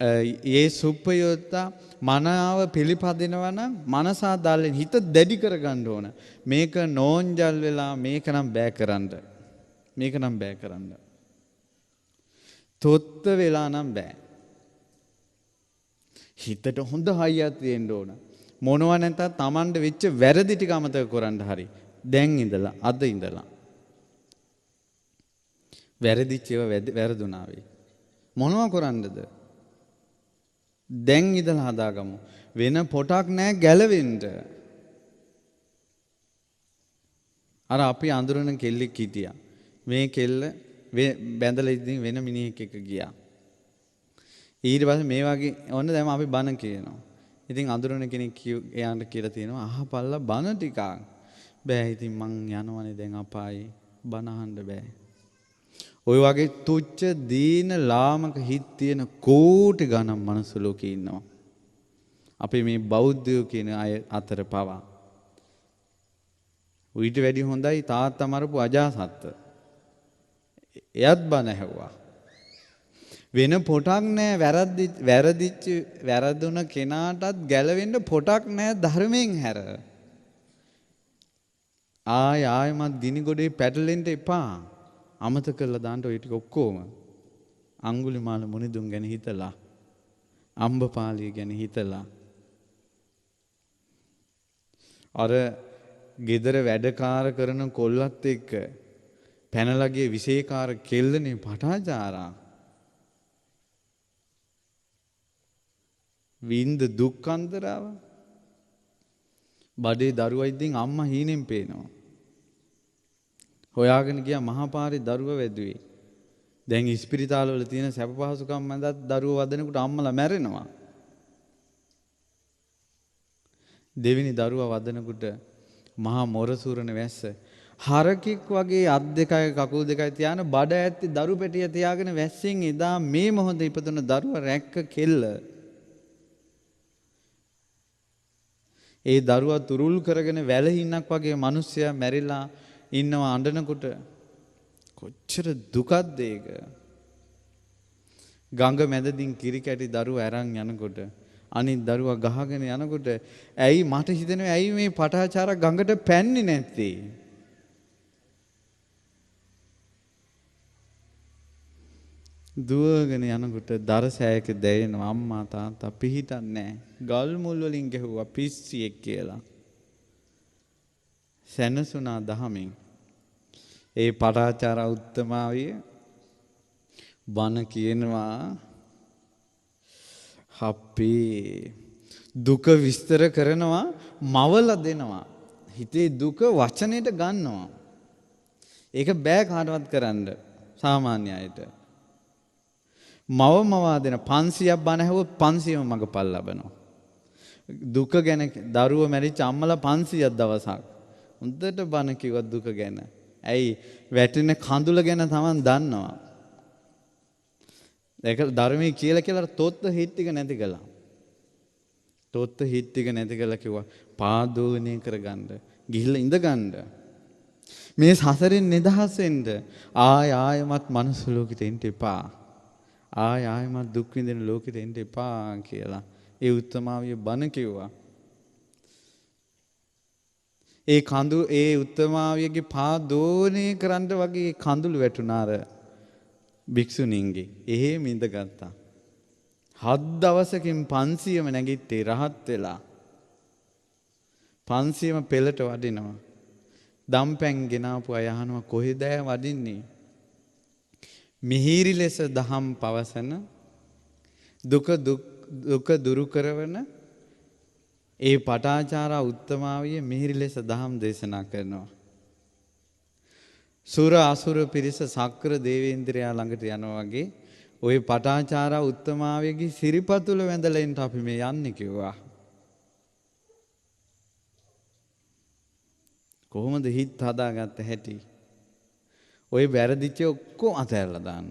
ඒ සුප්පයුත්තා මනාව පිළිපදිනවා නම් මනසා දල්ලෙන් හිත දැඩි කරගන්න ඕන. මේක නෝන්ජල් වෙලා මේක නම් බෑ කරන්න. මේක නම් බෑ කරන්න. තොත්ත වෙලා නම් බෑ. හිතට හොඳ හයියක් තියෙන්න ඕන. මොනවා නැතත් Tamanට වෙච්ච වැරදි ටික අමතක කරන්න හරි. දැන් ඉඳලා අද ඉඳලා. වැරදිච්ච ඒවා වැරදුනා වෙයි. මොනවා කරන්නද? දැන් ඉඳලා හදාගමු. වෙන පොටක් නැහැ ගැලවෙන්න. අර අපි අඳුරන කෙල්ලෙක් හිටියා. මේ කෙල්ල බැඳලා ඉඳින් වෙන මිනිහෙක් එක්ක ගියා. ඊට පස්සේ මේ වගේ ඔන්න දැන් අපි බන කියනවා. ඉතින් අඳුරන කෙනෙක් එයාට කියලා තියෙනවා අහපල්ලා බන ටිකක්. බෑ ඉතින් මං යනවනේ දැන් අපායි බන අහන්න බෑ. ඔය වගේ තුච්ච දීන ලාමක හිත් තියෙන කෝටි ගණන් මනුස්ස ලෝකේ ඉන්නවා. අපි මේ බෞද්ධයෝ කියන අය අතර පවා. ඊට වැඩි හොඳයි තාත්තා මරපු අජාසත්ත. එයත් බණ ඇහුවා. වෙන පොටක් නැහැ වැරදුන කෙනාටත් ගැලවෙන්න පොටක් නැහැ ධර්මයෙන් හැර. ආයමත් ගිනි ගොඩේ පැටලෙන්න එපා. අමතක කරලා දාන්න ඔය ටික ඔක්කොම. අඟුලිමාල මුනිදුන් ගැන හිතලා, අම්බපාලිය ගැන හිතලා, අර ගෙදර වැඩකාර කරන කොල්ලත් එක්ක පැනලගේ විශේෂකාර කෙල්ලනේ පටාචාරා. වින්ද දුක් අන්තරාව. බඩේ දරුවා ඉදින් අම්මා හීනෙන් පේනවා. හොයාගෙන ගියා මහපාරේ දරුවා වැදුවේ. දැන් ඉස්පිරිතාලවල තියෙන සැප පහසුකම් මැදත් දරුවා වදනකොට අම්මලා මැරෙනවා. දෙවෙනි දරුවා වදනකොට මහා මොරසූරන වැස්ස හරකෙක් වගේ අත් දෙකයි කකුල් දෙකයි තියාන බඩ ඇත්තේ දරු පැටිය තියාගෙන වැස්සෙන් එදා මේ මොහොතේ ඉපදුන දරුවා රැක්ක කෙල්ල. ඒ දරුවා තුරුල් කරගෙන වැලහින්නක් වගේ මිනිස්සයා මැරිලා ඉන්නවා අඬනකොට කොච්චර දුකක්ද ඒක. ගඟ මැදදින් කිරි කැටි දරුවා අරන් යනකොට අනිත් දරුවා ගහගෙන යනකොට ඇයි මට හිතෙනවා ඇයි මේ පටාචාර ගඟට පැන්නේ නැත්තේ? දුවගෙන යනකොට දරසෑයක දැයෙනවා අම්මා තාත්තා පිහිටන්නේ නැහැ. ගල් මුල් වලින් ගැහුවා පිස්සියෙක් කියලා. සැනසුණා දහමින්. ඒ පටාචාර උත්තමාවිය බණ කියනවා හප්පේ දුක විස්තර කරනවා මවල දෙනවා. හිතේ දුක වචනෙට ගන්නවා. ඒක බෑ කාටවත් කරන්න සාමාන්‍ය අයට. මවා දෙන 500ක් බණ ඇහුවොත් 500ම මගපල් ලබනවා. දුක ගැන දරුව මැරිච්ච අම්මලා 500ක් දවසක් හොඳට බණ කිව්වා දුක ගැන. ඇයි වැටෙන කඳුල ගැන Taman දන්නවා. ඒක ධර්මයේ කියලා තොත්ත හිත් ටික නැති කළා. තොත්ත හිත් ටික නැති කළා කිව්වා පාදෝණය කරගන්න. ගිහිල්ලා ඉඳ ගන්න. මේ සසරෙන් නිදහස් වෙන්න ආයමත් මනුස්ස ලෝකෙට එන්න එපා. ආයමත් දුක් විඳින ලෝකෙට එන්න එපා කියලා ඒ උත්තමාවිය බණ කිව්වා. ඒ උත්තමාවියගේ පාදෝණය කරන්න වගේ කඳුළු වැටුණා අර භික්ෂුණීන්ගේ. එහෙම ඉඳගත්තා. 7 දවසකින් 500ම නැගිට්ටේ රහත් වෙලා. 500ම පෙළට වඩිනවා. දම්පැන් ගෙනාපු අය අහනවා කොහෙද වඩින්නේ? මිහිරි ලෙස දහම් පවසන දුක දුරු කරවන ඒ පටාචාරා උත්තමාවිය මිහිරි ලෙස දහම් දේශනා කරනවා. සුර අසුර පිරිස සක්‍ර දේවේන්ද්‍රයා ළඟට යනවා වගේ ওই පටාචාරා උත්තමාවියගේ සිරිපතුල වැඳලා එන්න අපි මේ යන්නේ කිව්වා. කොහොමද හිත හදාගත්ත හැටි? ওই වැරදිච්ච ඔක්කොම අතහැරලා දාන්න.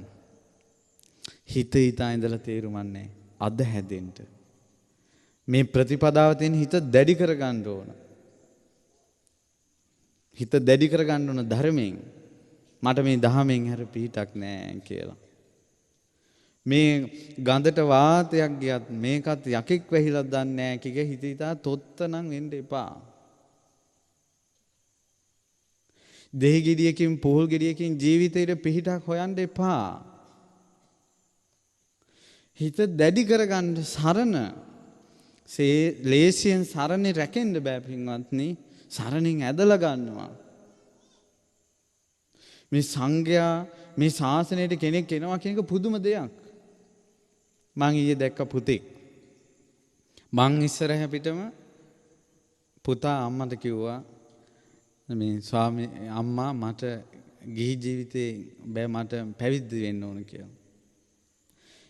හිත ඉඳලා තේරුමන්නේ අද හැදෙන්න. මේ ප්‍රතිපදාව තියෙන හිත දැඩි කරගන්න ඕන. හිත දැඩි කරගන්න ඕන ධර්මයෙන්. මට මේ දහමෙන් හැර පිටක් නෑ කියලා. මේ ගඳට වාතයක් ගියත් මේකත් යකෙක් වැහිලා දන්නේ නෑ කික හිතා තොත්තනම් වෙන්න එපා. දෙහි ගෙඩියකින් පොල් ගෙඩියකින් ජීවිතේට පිහිටක් හොයන්න එපා. හිත දැඩි කරගන්න සරණ ලේසියෙන් සරණේ රැකෙන්න බෑ පින්වත්නි. සරණින් ඇදලා ගන්නවා. මේ සංඝයා මේ ශාසනයට කෙනෙක් එනවා කියන එක පුදුම දෙයක්. මං ඊයේ දැක්ක පුතෙක්. මං ඉස්සරහ පිටම පුතා අම්මට කිව්වා මේ ස්වාමී අම්මා මට ගිහි ජීවිතේ බෑ මට පැවිදි වෙන්න ඕන කියලා.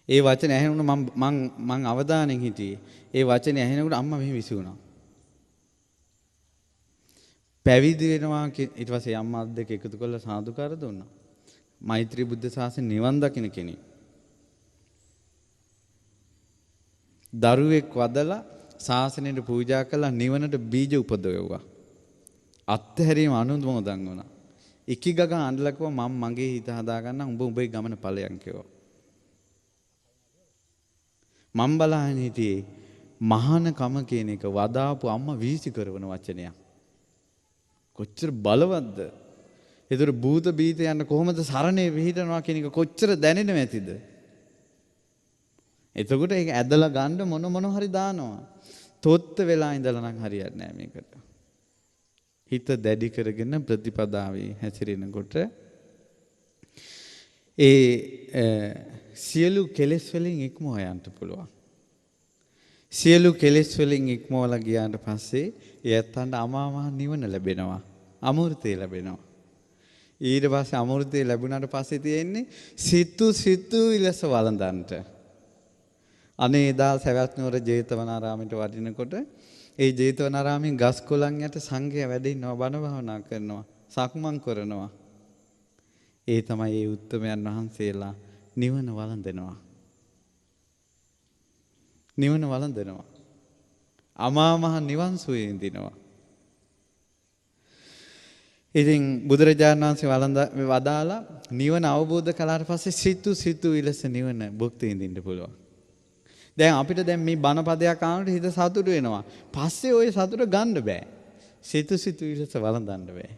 ඒ වචනේ ඇහෙනකොට මං අවදානෙන් හිටියේ. ඒ වචනේ ඇහෙනකොට අම්මා මෙහෙම විසිරුණා. පැවිදි වෙනවා ඊට පස්සේ අම්මා දෙක එකතු කරලා සාදුකාර දුන්නා. මෛත්‍රී බුද්ධ ශාසනය නිවන් දකින්න කෙනෙක්. දරුවෙක් වදලා ශාසනයට පූජා කළා නිවනට බීජ උපදවුවා. අත්හැරීම අනුමෝදන් වුණා. ඉකිගග අඬලා කිව්වා මම මගේ හිත හදාගන්න උඹ උඹේ ගමන ඵලයන් කිව්වා. මම බලහින් හිටියේ මහානකම කියන එක වදාපු අම්මා වීසි කරන වචනයක්. කොච්චර බලවත්ද? ඒතර භූත බීත යන කොහොමද සරණේ විහිදනවා කියන එක කොච්චර දැනෙනව ඇතිද? එතකොට ඒක ඇදලා ගන්න මොන හරි දානවා. තොත්ත වෙලා ඉඳලා නම් හරියන්නේ නැහැ මේකට. හිත දැඩි කරගෙන ප්‍රතිපදාවේ හැසිරෙනකොට සියලු කෙලෙස් වලින් ඉක්මව යන්න පුළුවන්. සියලු කෙලෙස් වලින් ඉක්මවලා ගියාට පස්සේ එයත්න්ට අමා මහ නිවන ලැබෙනවා. අමෘතය ලැබෙනවා. ඊට පස්සේ අමෘතය ලැබුණාට පස්සේ තියෙන්නේ සිතු විලස වළඳන්ට. අනේ එදා සවැත් නුවර ජේතවනාරාමයට වඩිනකොට ඒ ජේතවනාරාමෙන් ගස් කොළන් යට සංඝයා වැඩ ඉන්නවා බණ භාවනා කරනවා සක්මන් කරනවා. ඒ තමයි ඒ උත්තමයන් වහන්සේලා නිවන වළඳනවා. නිවන වළඳනවා. අමා මහ නිවන් සුවේ විඳිනවා. ඉතින් බුදුරජාණන් වහන්සේ වදාලා නිවන අවබෝධ කළාට පස්සේ සිතු විලස නිවන භුක්ති විඳින්න පුළුවන්. දැන් අපිට දැන් මේ බණ පදයක් ආනකොට හිත සතුටු වෙනවා. පස්සේ ওই සතුට ගන්න බෑ. සිතු විලස වළඳන්න බෑ.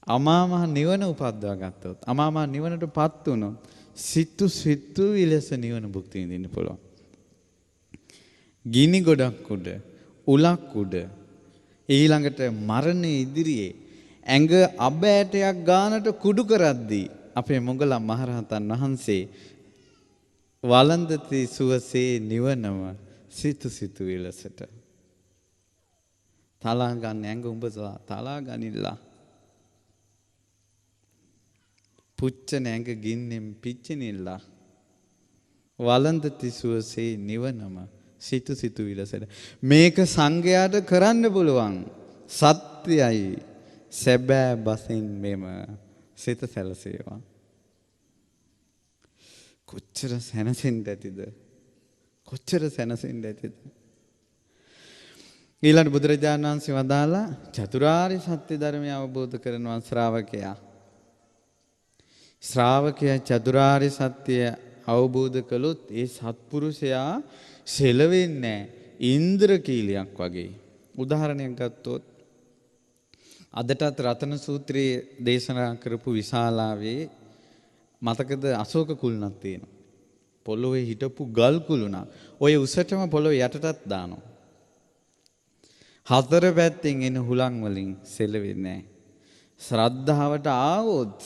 අමා මහ නිවන උපද්දවා ගත්තොත් අමා මහ නිවනටපත් වුණොත් සිතු විලස නිවන භුක්ති විඳින්න පුළුවන්. ගිනි ගොඩක් උඩ උලක් උඩ ඊළඟට මරණය ඉදිරියේ ඇඟ අබ ඇටයක් ගානට කුඩු කරද්දී අපේ මොගලන් මහරහතන් වහන්සේ වළඳති සුවසේ නිවනම සිතු විලසට තලා ගන්න ඇඟ උඹ තලා ගනිලා පුච්චන ඇඟ ගින්නෙන් පිච්චෙනිලා වළඳති සුවසේ නිවනම සිතු විලසට මේක සංඝයාට කරන්න පුළුවන් සත්‍යයි සැබෑ බසින් මෙම සිත සැලසේවා. කොච්චර සැනසෙන්න ඇතිද? කොච්චර සැනසෙන්න ඇතිද? ඊළඟ බුදුරජාණන් වහන්සේ වදාලා චතුරාර්ය සත්‍ය ධර්මය අවබෝධ කරනවා ශ්‍රාවකයා. ශ්‍රාවකයා චතුරාර්ය සත්‍ය අවබෝධ කළොත් ඒ සත්පුරුෂයා සෙලවෙන්නේ ඉන්ද්‍රකීලියක් වගේ. උදාහරණයක් ගත්තොත් අදටත් රතන සූත්‍රයේ දේශනා කරපු විශාලාවේ මතකද අශෝක කුළුණක් තියෙනවා. පොළොවේ හිටපු ගල් කුළුණක්. ඔය උසටම පොළොවේ යටටත් දානවා. හතර පැත්තෙන් එන හුලං වලින් සෙලවෙන්නේ නැහැ. ශ්‍රද්ධාවට ආවොත්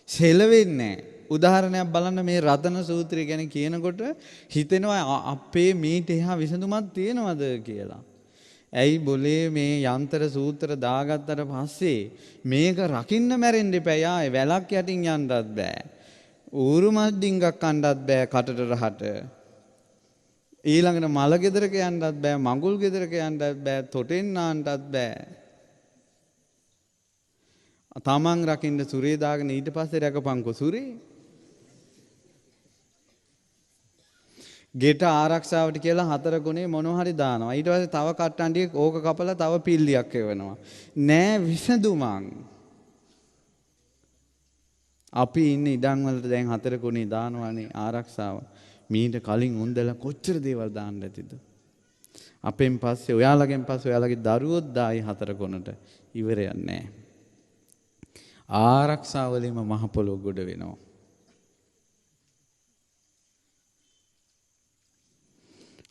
සෙලවෙන්නේ නැහැ. උදාහරණයක් බලන්න මේ රතන සූත්‍රය ගැන කියනකොට හිතෙනවා අපේ මීට එහා විසඳුමක් තියෙනවද කියලා. ඇයි બોලේ මේ යන්ත්‍ර සූත්‍ර දාගත්තට පස්සේ මේක රකින්න මැරෙන්න එපා. යායේ වැලක් යටින් යන්නත් බෑ. ඌරුමත් ඩිංගක් කන්නත් බෑ කටට රහට. ඊළඟට මල ගෙදරක යන්නත් බෑ. මඟුල් ගෙදරක යන්නත් බෑ. තොටෙන් නාන්නත් බෑ. තමන් රකින්න සුරේ දාගෙන ඊට පස්සේ රැකපන්කො සුරේ. ගෙට ආරක්ෂාවට කියලා 4 ගුණේ මොනවා හරි දානවා. ඊට පස්සේ තව කට්ටන්ඩියක් ඕක කපලා තව පිල්ලියක් එවනවා. නෑ විසඳුමක්. අපි ඉන්නේ ඉඩම් වලට දැන් 4 ගුණේ දානවානේ ආරක්ෂාව. මීට කලින් උන්දලා කොච්චර දේවල් දාන්න ඇතිද? අපෙන් පස්සේ ඔයාලගෙන් පස්සේ ඔයාලගේ දරුවොත් දායි 4 ගුණට ඉවරයක් නෑ. ආරක්ෂාවලින්ම මහ පොළොව ගොඩ වෙනවා.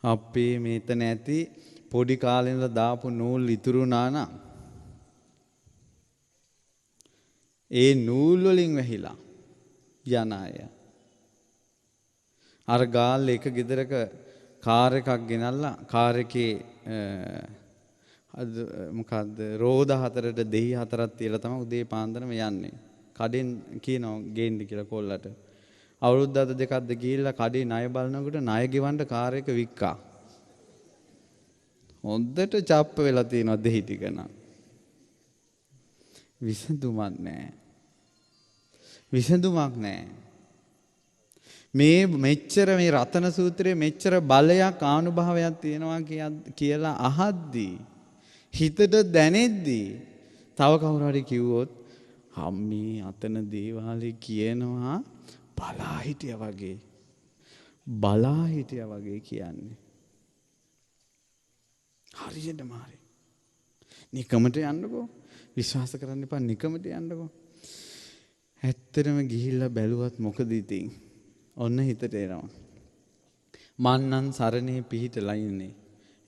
අපේ මේතන ඇති පොඩි කාලේ ඉඳලා දාපු නූල් ඉතුරුනා නම් ඒ නූල් වලින් වැහිලා යන අය අර ගාල් එක ගෙදරක කාර් එකක් ගෙනල්ලා කාර් එකේ මොකද්ද රෝද 4ට දෙහි 4ක් තියලා තමයි උදේ පාන්දරම යන්නේ. කඩෙන් කියනවා ගේන්න කියලා කොල්ලට. අවුරුද්දක් දෙකක්ද ගිහිල්ලා කඩේ ණය බලනකොට ණය ගෙවන්න කාර් එක වික්කා. හොඳට චප්ප වෙලා තියෙනවා දෙහි ටික නම්. විසඳුමක් නැහැ. විසඳුමක් නැහැ. මේ මෙච්චර මේ රතන සූත්‍රයේ මෙච්චර බලයක් ආනුභාවයක් තියෙනවා කියලා අහද්දී හිතට දැනෙද්දී තව කවුරු හරි කිව්වොත් අම්මී අතන දේවාලේ කියනවා බලා හිටියා වගේ. බලා හිටියා වගේ කියන්නේ. හරියටම හරි. නිකමට යන්නකෝ. විශ්වාස කරන්න එපා නිකමට යන්නකෝ. ඇත්තටම ගිහිල්ලා බැලුවත් මොකද ඉතින්? ඔන්න හිතට එනවා. මන්නම් සරණේ පිහිටලා ඉන්නේ.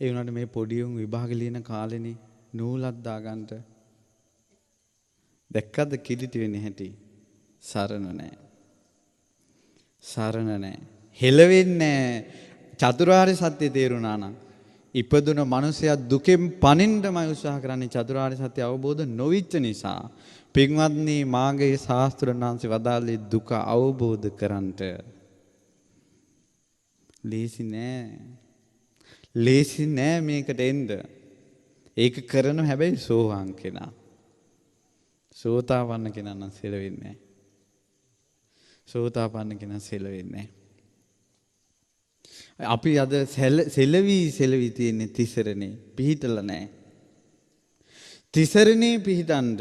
ඒ වුණාට මේ පොඩි උන් විභාග ලියන කාලෙනේ නූලක් දාගන්න. දැක්කද කිලිටි වෙන්නේ හැටි? සරණ නැහැ. සරණ නැහැ. හෙලවෙන්නේ චතුරාර්ය සත්‍ය තේරුණා නම් ඉපදුන මනුස්සයා දුකෙන් පනින්නමයි උත්සාහ කරන්නේ චතුරාර්ය සත්‍ය අවබෝධ නොවිච්ච නිසා. පින්වත්නි මාගේ ශාස්ත්‍රඥ වහන්සේ වදාළේ දුක අවබෝධ කරන්ට. ලේසි නෑ. ලේසි නෑ මේකට එන්න. ඒක කරන හැබැයි සෝවාන් කෙනා. සෝතාපන්න කෙනා නම් සෙලවෙන්නේ නෑ. සෝතාපන්න කෙනා සෙලවෙන්නේ නෑ. අපි අද සෙලවි තියෙන්නේ තිසරණේ පිහිටලා නැහැ. තිසරණේ පිහිටන්ඩ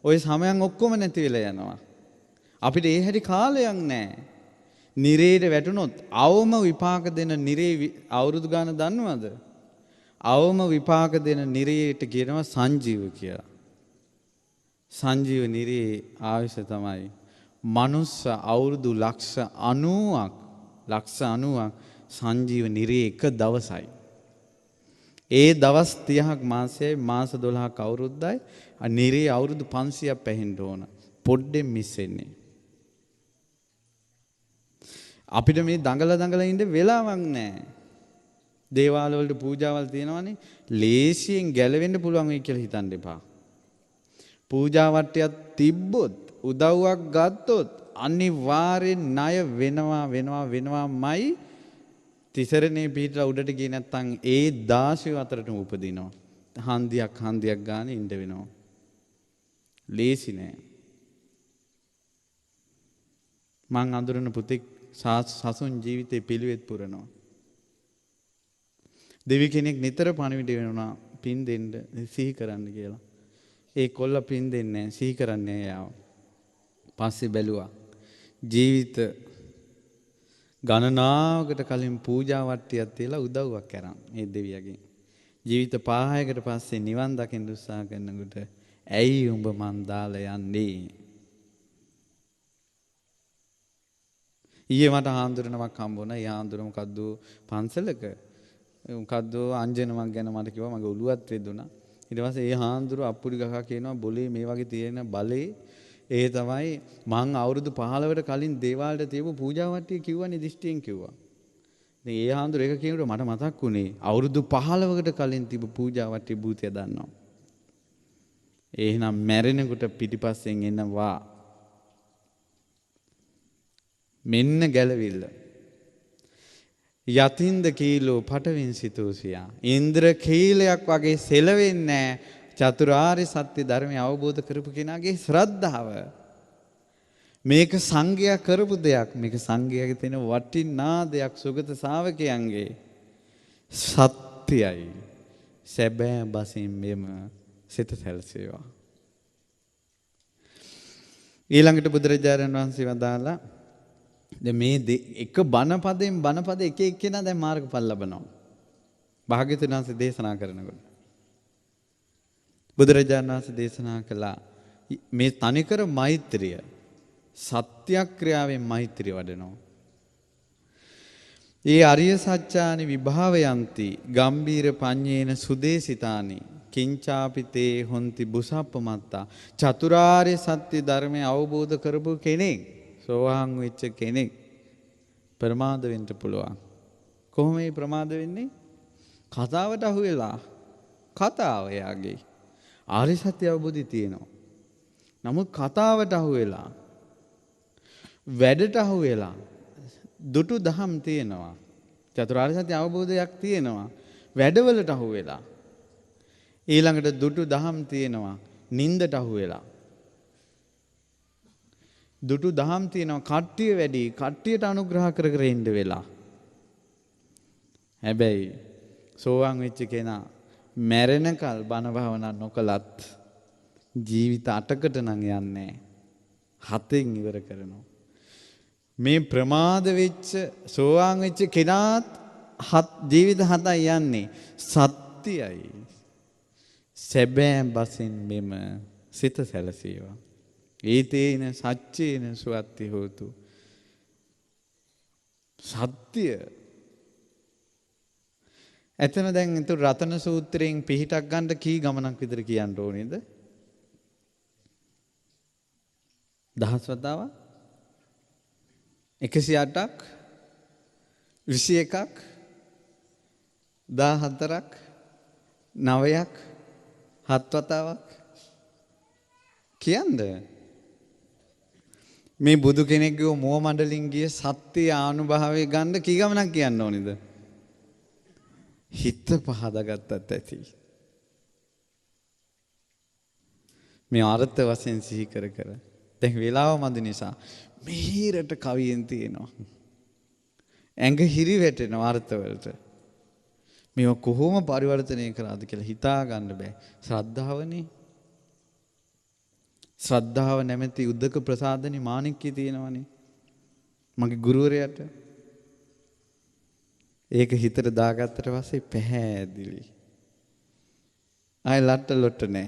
ওই සමයන් ඔක්කොම නැති වෙලා යනවා. අපිට ඒ හැටි කාලයක් නැහැ. නිරේට වැටුනොත් අවම විපාක දෙන නිරේ අවුරුදු ගාන දන්නවද? අවම විපාක දෙන නිරේට කියනවා සංජීව කියලා. සංජීව නිරේ ආයුෂ තමයි මනුස්ස අවුරුදු ලක්ෂ 90ක් සංජීව නිරේ එක දවසයි. ඒ දවස් 30ක් මාසයයි මාස 12ක් අවුරුද්දයි නිරේ අවුරුදු 500ක් පැහෙන්න ඕන. පොඩ්ඩෙන් මිස් වෙන්නේ. අපිට මේ දඟල ඉන්න වෙලාවක් නැහැ. දේවාල වලට පූජාවල් තියෙනවානේ. ලේසියෙන් ගැලවෙන්න පුළුවන් වෙයි කියලා හිතන්න එපා. පූජා වට්ටියක් තිබ්බොත් උදව්වක් ගත්තොත් අනිවාර්යෙන් ණය වෙනවාමයි. තිසරණේ පිටලා උඩට ගියේ නැත්නම් ඒ 16 අතරටම උපදිනවා. හන්දියක් ගානේ ඉඳ වෙනවා. ලේසි නෑ. මං අඳුරන පුතෙක් සසුන් ජීවිතේ පිළිවෙත් පුරනවා. දෙවි කෙනෙක් නිතර පණිවිඩ වෙනවා පින් දෙන්න සිහි කරන්න කියලා. ඒ කොල්ල පින් දෙන්නේ නැහැ සිහි කරන්නේ යාව. පස්සේ බැලුවා ජීවිත ගණනාවකට කලින් පූජා වට්ටියක් තියලා උදව්වක් කරන් මේ දෙවියගෙන්. ජීවිත 5කට පස්සේ නිවන් දකින්න උත්සාහ කරනකොට ඇයි උඹ මන් දාලා යන්නේ? ඊයේ මට හාමුදුරනමක් හම්බුණා. ඒ හාමුදුර මොකද්ද පන්සලක මොකද්ද අංජනමක් ගැන මට කිව්වා. මගේ ඔළුවත් රෙදුණා. ඊට පස්සේ ඒ හාමුදුර අප්පුඩි ගහා කියනවා බොලේ මේ වගේ තියෙන බලේ ඒ තමයි මං අවුරුදු 15කට කලින් දේවාලයට තියපු පූජා වට්ටිය කිව්වනේ දිෂ්ටියෙන් කිව්වා. ඉතින් ඒ හාමුදුර ඒක කියනකොට මට මතක් වුණේ අවුරුදු 15කට කලින් තිබු පූජා වට්ටිය භූතය දන්නවා. එහෙනම් මැරෙනකොට පිටිපස්සෙන් එනවා. මෙන්න ගැලවිල්ල. යතින්ද කීලෝ පටවින් සිතෝසියා. ඉන්ද්‍ර කීලයක් වගේ සෙලවෙන්නේ චතුරාර්ය සත්‍ය ධර්මය අවබෝධ කරපු කෙනාගේ ශ්‍රද්ධාව. මේක සංඝයා කරපු දෙයක්. මේක සංඝයාගේ තියෙන වටිනා දෙයක්. සුගත ශාවකයන්ගේ සත්‍යයි. සැබෑ බසින් මෙම සිත සැලසේවා. ඊළඟට බුදුරජාණන් වහන්සේ වදාලා දැන් මේ එක බණපද එක එක්කෙනා දැන් මාර්ගඵල ලබනවා. භාග්‍යවතුන් වහන්සේ දේශනා කරනකොට බුදුරජාණන් වහන්සේ දේශනා කළා මේ තනිකර මෛත්‍රිය සත්‍යක්‍රියාවෙන් මෛත්‍රිය වඩනවා. ඒ අරිය සත්‍යානි විභාවයන්ති ගම්බීර පඤ්ඤේන සුදේසිතානි කිංචාපිතේ හොන්ති බුසප්පමත්තා. චතුරාර්ය සත්‍ය ධර්මය අවබෝධ කරපු කෙනෙක් සෝවාන් වෙච්ච කෙනෙක් ප්‍රමාද වෙන්න පුළුවන්. කොහොම මේ ප්‍රමාද වෙන්නේ? කතාවට අහු වෙලා. කතාව එයාගේ ආර්ය සත්‍ය අවබෝධය තියෙනවා. නමුත් කතාවට අහු වෙලා වැඩට අහු වෙලා දුටු දහම් තියෙනවා. චතුරාර්ය සත්‍ය අවබෝධයක් තියෙනවා. වැඩවලට අහු වෙලා. ඊළඟට දුටු දහම් තියෙනවා. නින්දට අහු වෙලා. දුටු දහම් තියෙනවා. කට්ටිය වැඩි. කට්ටියට අනුග්‍රහ කර කර ඉන්න වෙලා. හැබැයි සෝවාන් වෙච්ච කෙනා මැරෙනකල් බණ භාවනා නොකලත් ජීවිත 8කට නම් යන්නේ 7න් ඉවර කරනවා. මේ ප්‍රමාද වෙච්ච සෝවාන් වෙච්ච කෙනාත් ජීවිත 7යි යන්නේ සත්‍යයි. සැබෑ බසින් මෙම සිත සැලසේවා. ඒතේන සච්චේන සුවත්ති හෝතු. සත්‍ය. එතන දැන් රතන සූත්‍රයෙන් පිහිටක් ගන්න කී ගමනක් විතර කියන්න ඕනේද? 10 වතාවක් 108ක් 21ක් 14ක් 9ක් 7 වතාවක් කියන්න මේ බුදු කෙනෙක්ගේ මොහ මණ්ඩලින් ගිය සත්‍ය ආනුභාවය ගන්න කී ගමනක් කියන්න ඕනේද? හිත පහදාගත්තත් ඇති. මේ අර්ථ වශයෙන් සිහි කර කර දැන් වෙලාව මදි නිසා මිහිරට කවියෙන් තියෙනවා. ඇඟ හිරි වැටෙනවා අර්ථවලට. මේව කොහොම පරිවර්තනය කරාද කියලා හිතා ගන්න බෑ. ශ්‍රද්ධාවනේ. ශ්‍රද්ධාව නැමැති උද්දක ප්‍රසාදනි මාණික්කය තියෙනවනේ. මගේ ගුරුවරයාට ඒක හිතට දාගත්තට පස්සේ පැහැදිලි. ආය ලට්ට ලොට්ට නෑ.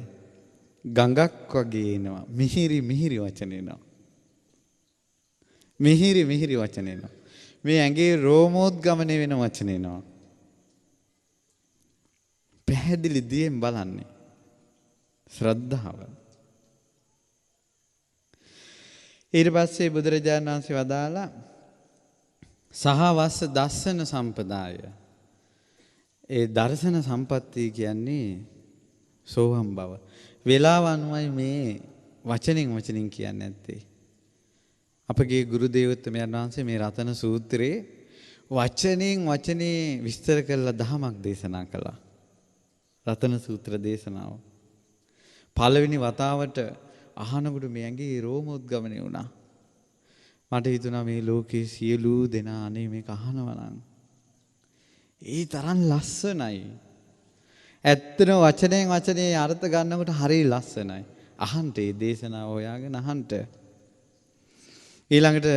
ගඟක් වගේ එනවා. මිහිරි මිහිරි වචන එනවා. මිහිරි මිහිරි වචන එනවා. මේ ඇඟේ රෝමෝද්ගමනය වෙන වචන එනවා. පැහැදිලි දියෙන් බලන්නේ. ශ්‍රද්ධාව. ඊට පස්සේ බුදුරජාණන් වහන්සේ වදාලා සහවස්ස දස්සන සම්පදාය. ඒ දර්ශන සම්පත්තිය කියන්නේ සෝහම් බව. වේලාව අනුවයි මේ වචනින් කියන්නේ නැත්තේ. අපගේ ගුරු දේවෝත්තමයන් වහන්සේ මේ රතන සූත්‍රයේ වචනේ විස්තර කරලා දහමක් දේශනා කළා. රතන සූත්‍ර දේශනාව. පළවෙනි වතාවට අහනකොට මේ ඇඟේ රෝමෝද්ගමනය වුණා. මට හිතුණා මේ ලෝකේ සියලු දෙනා අනේ මේක අහනවා නම් ඒ තරම් ලස්සනයි. ඇත්තම වචනේ අර්ථ ගන්නකොට හරිය ලස්සනයි. අහන්න මේ දේශනාව හොයාගෙන අහන්න. ඊළඟට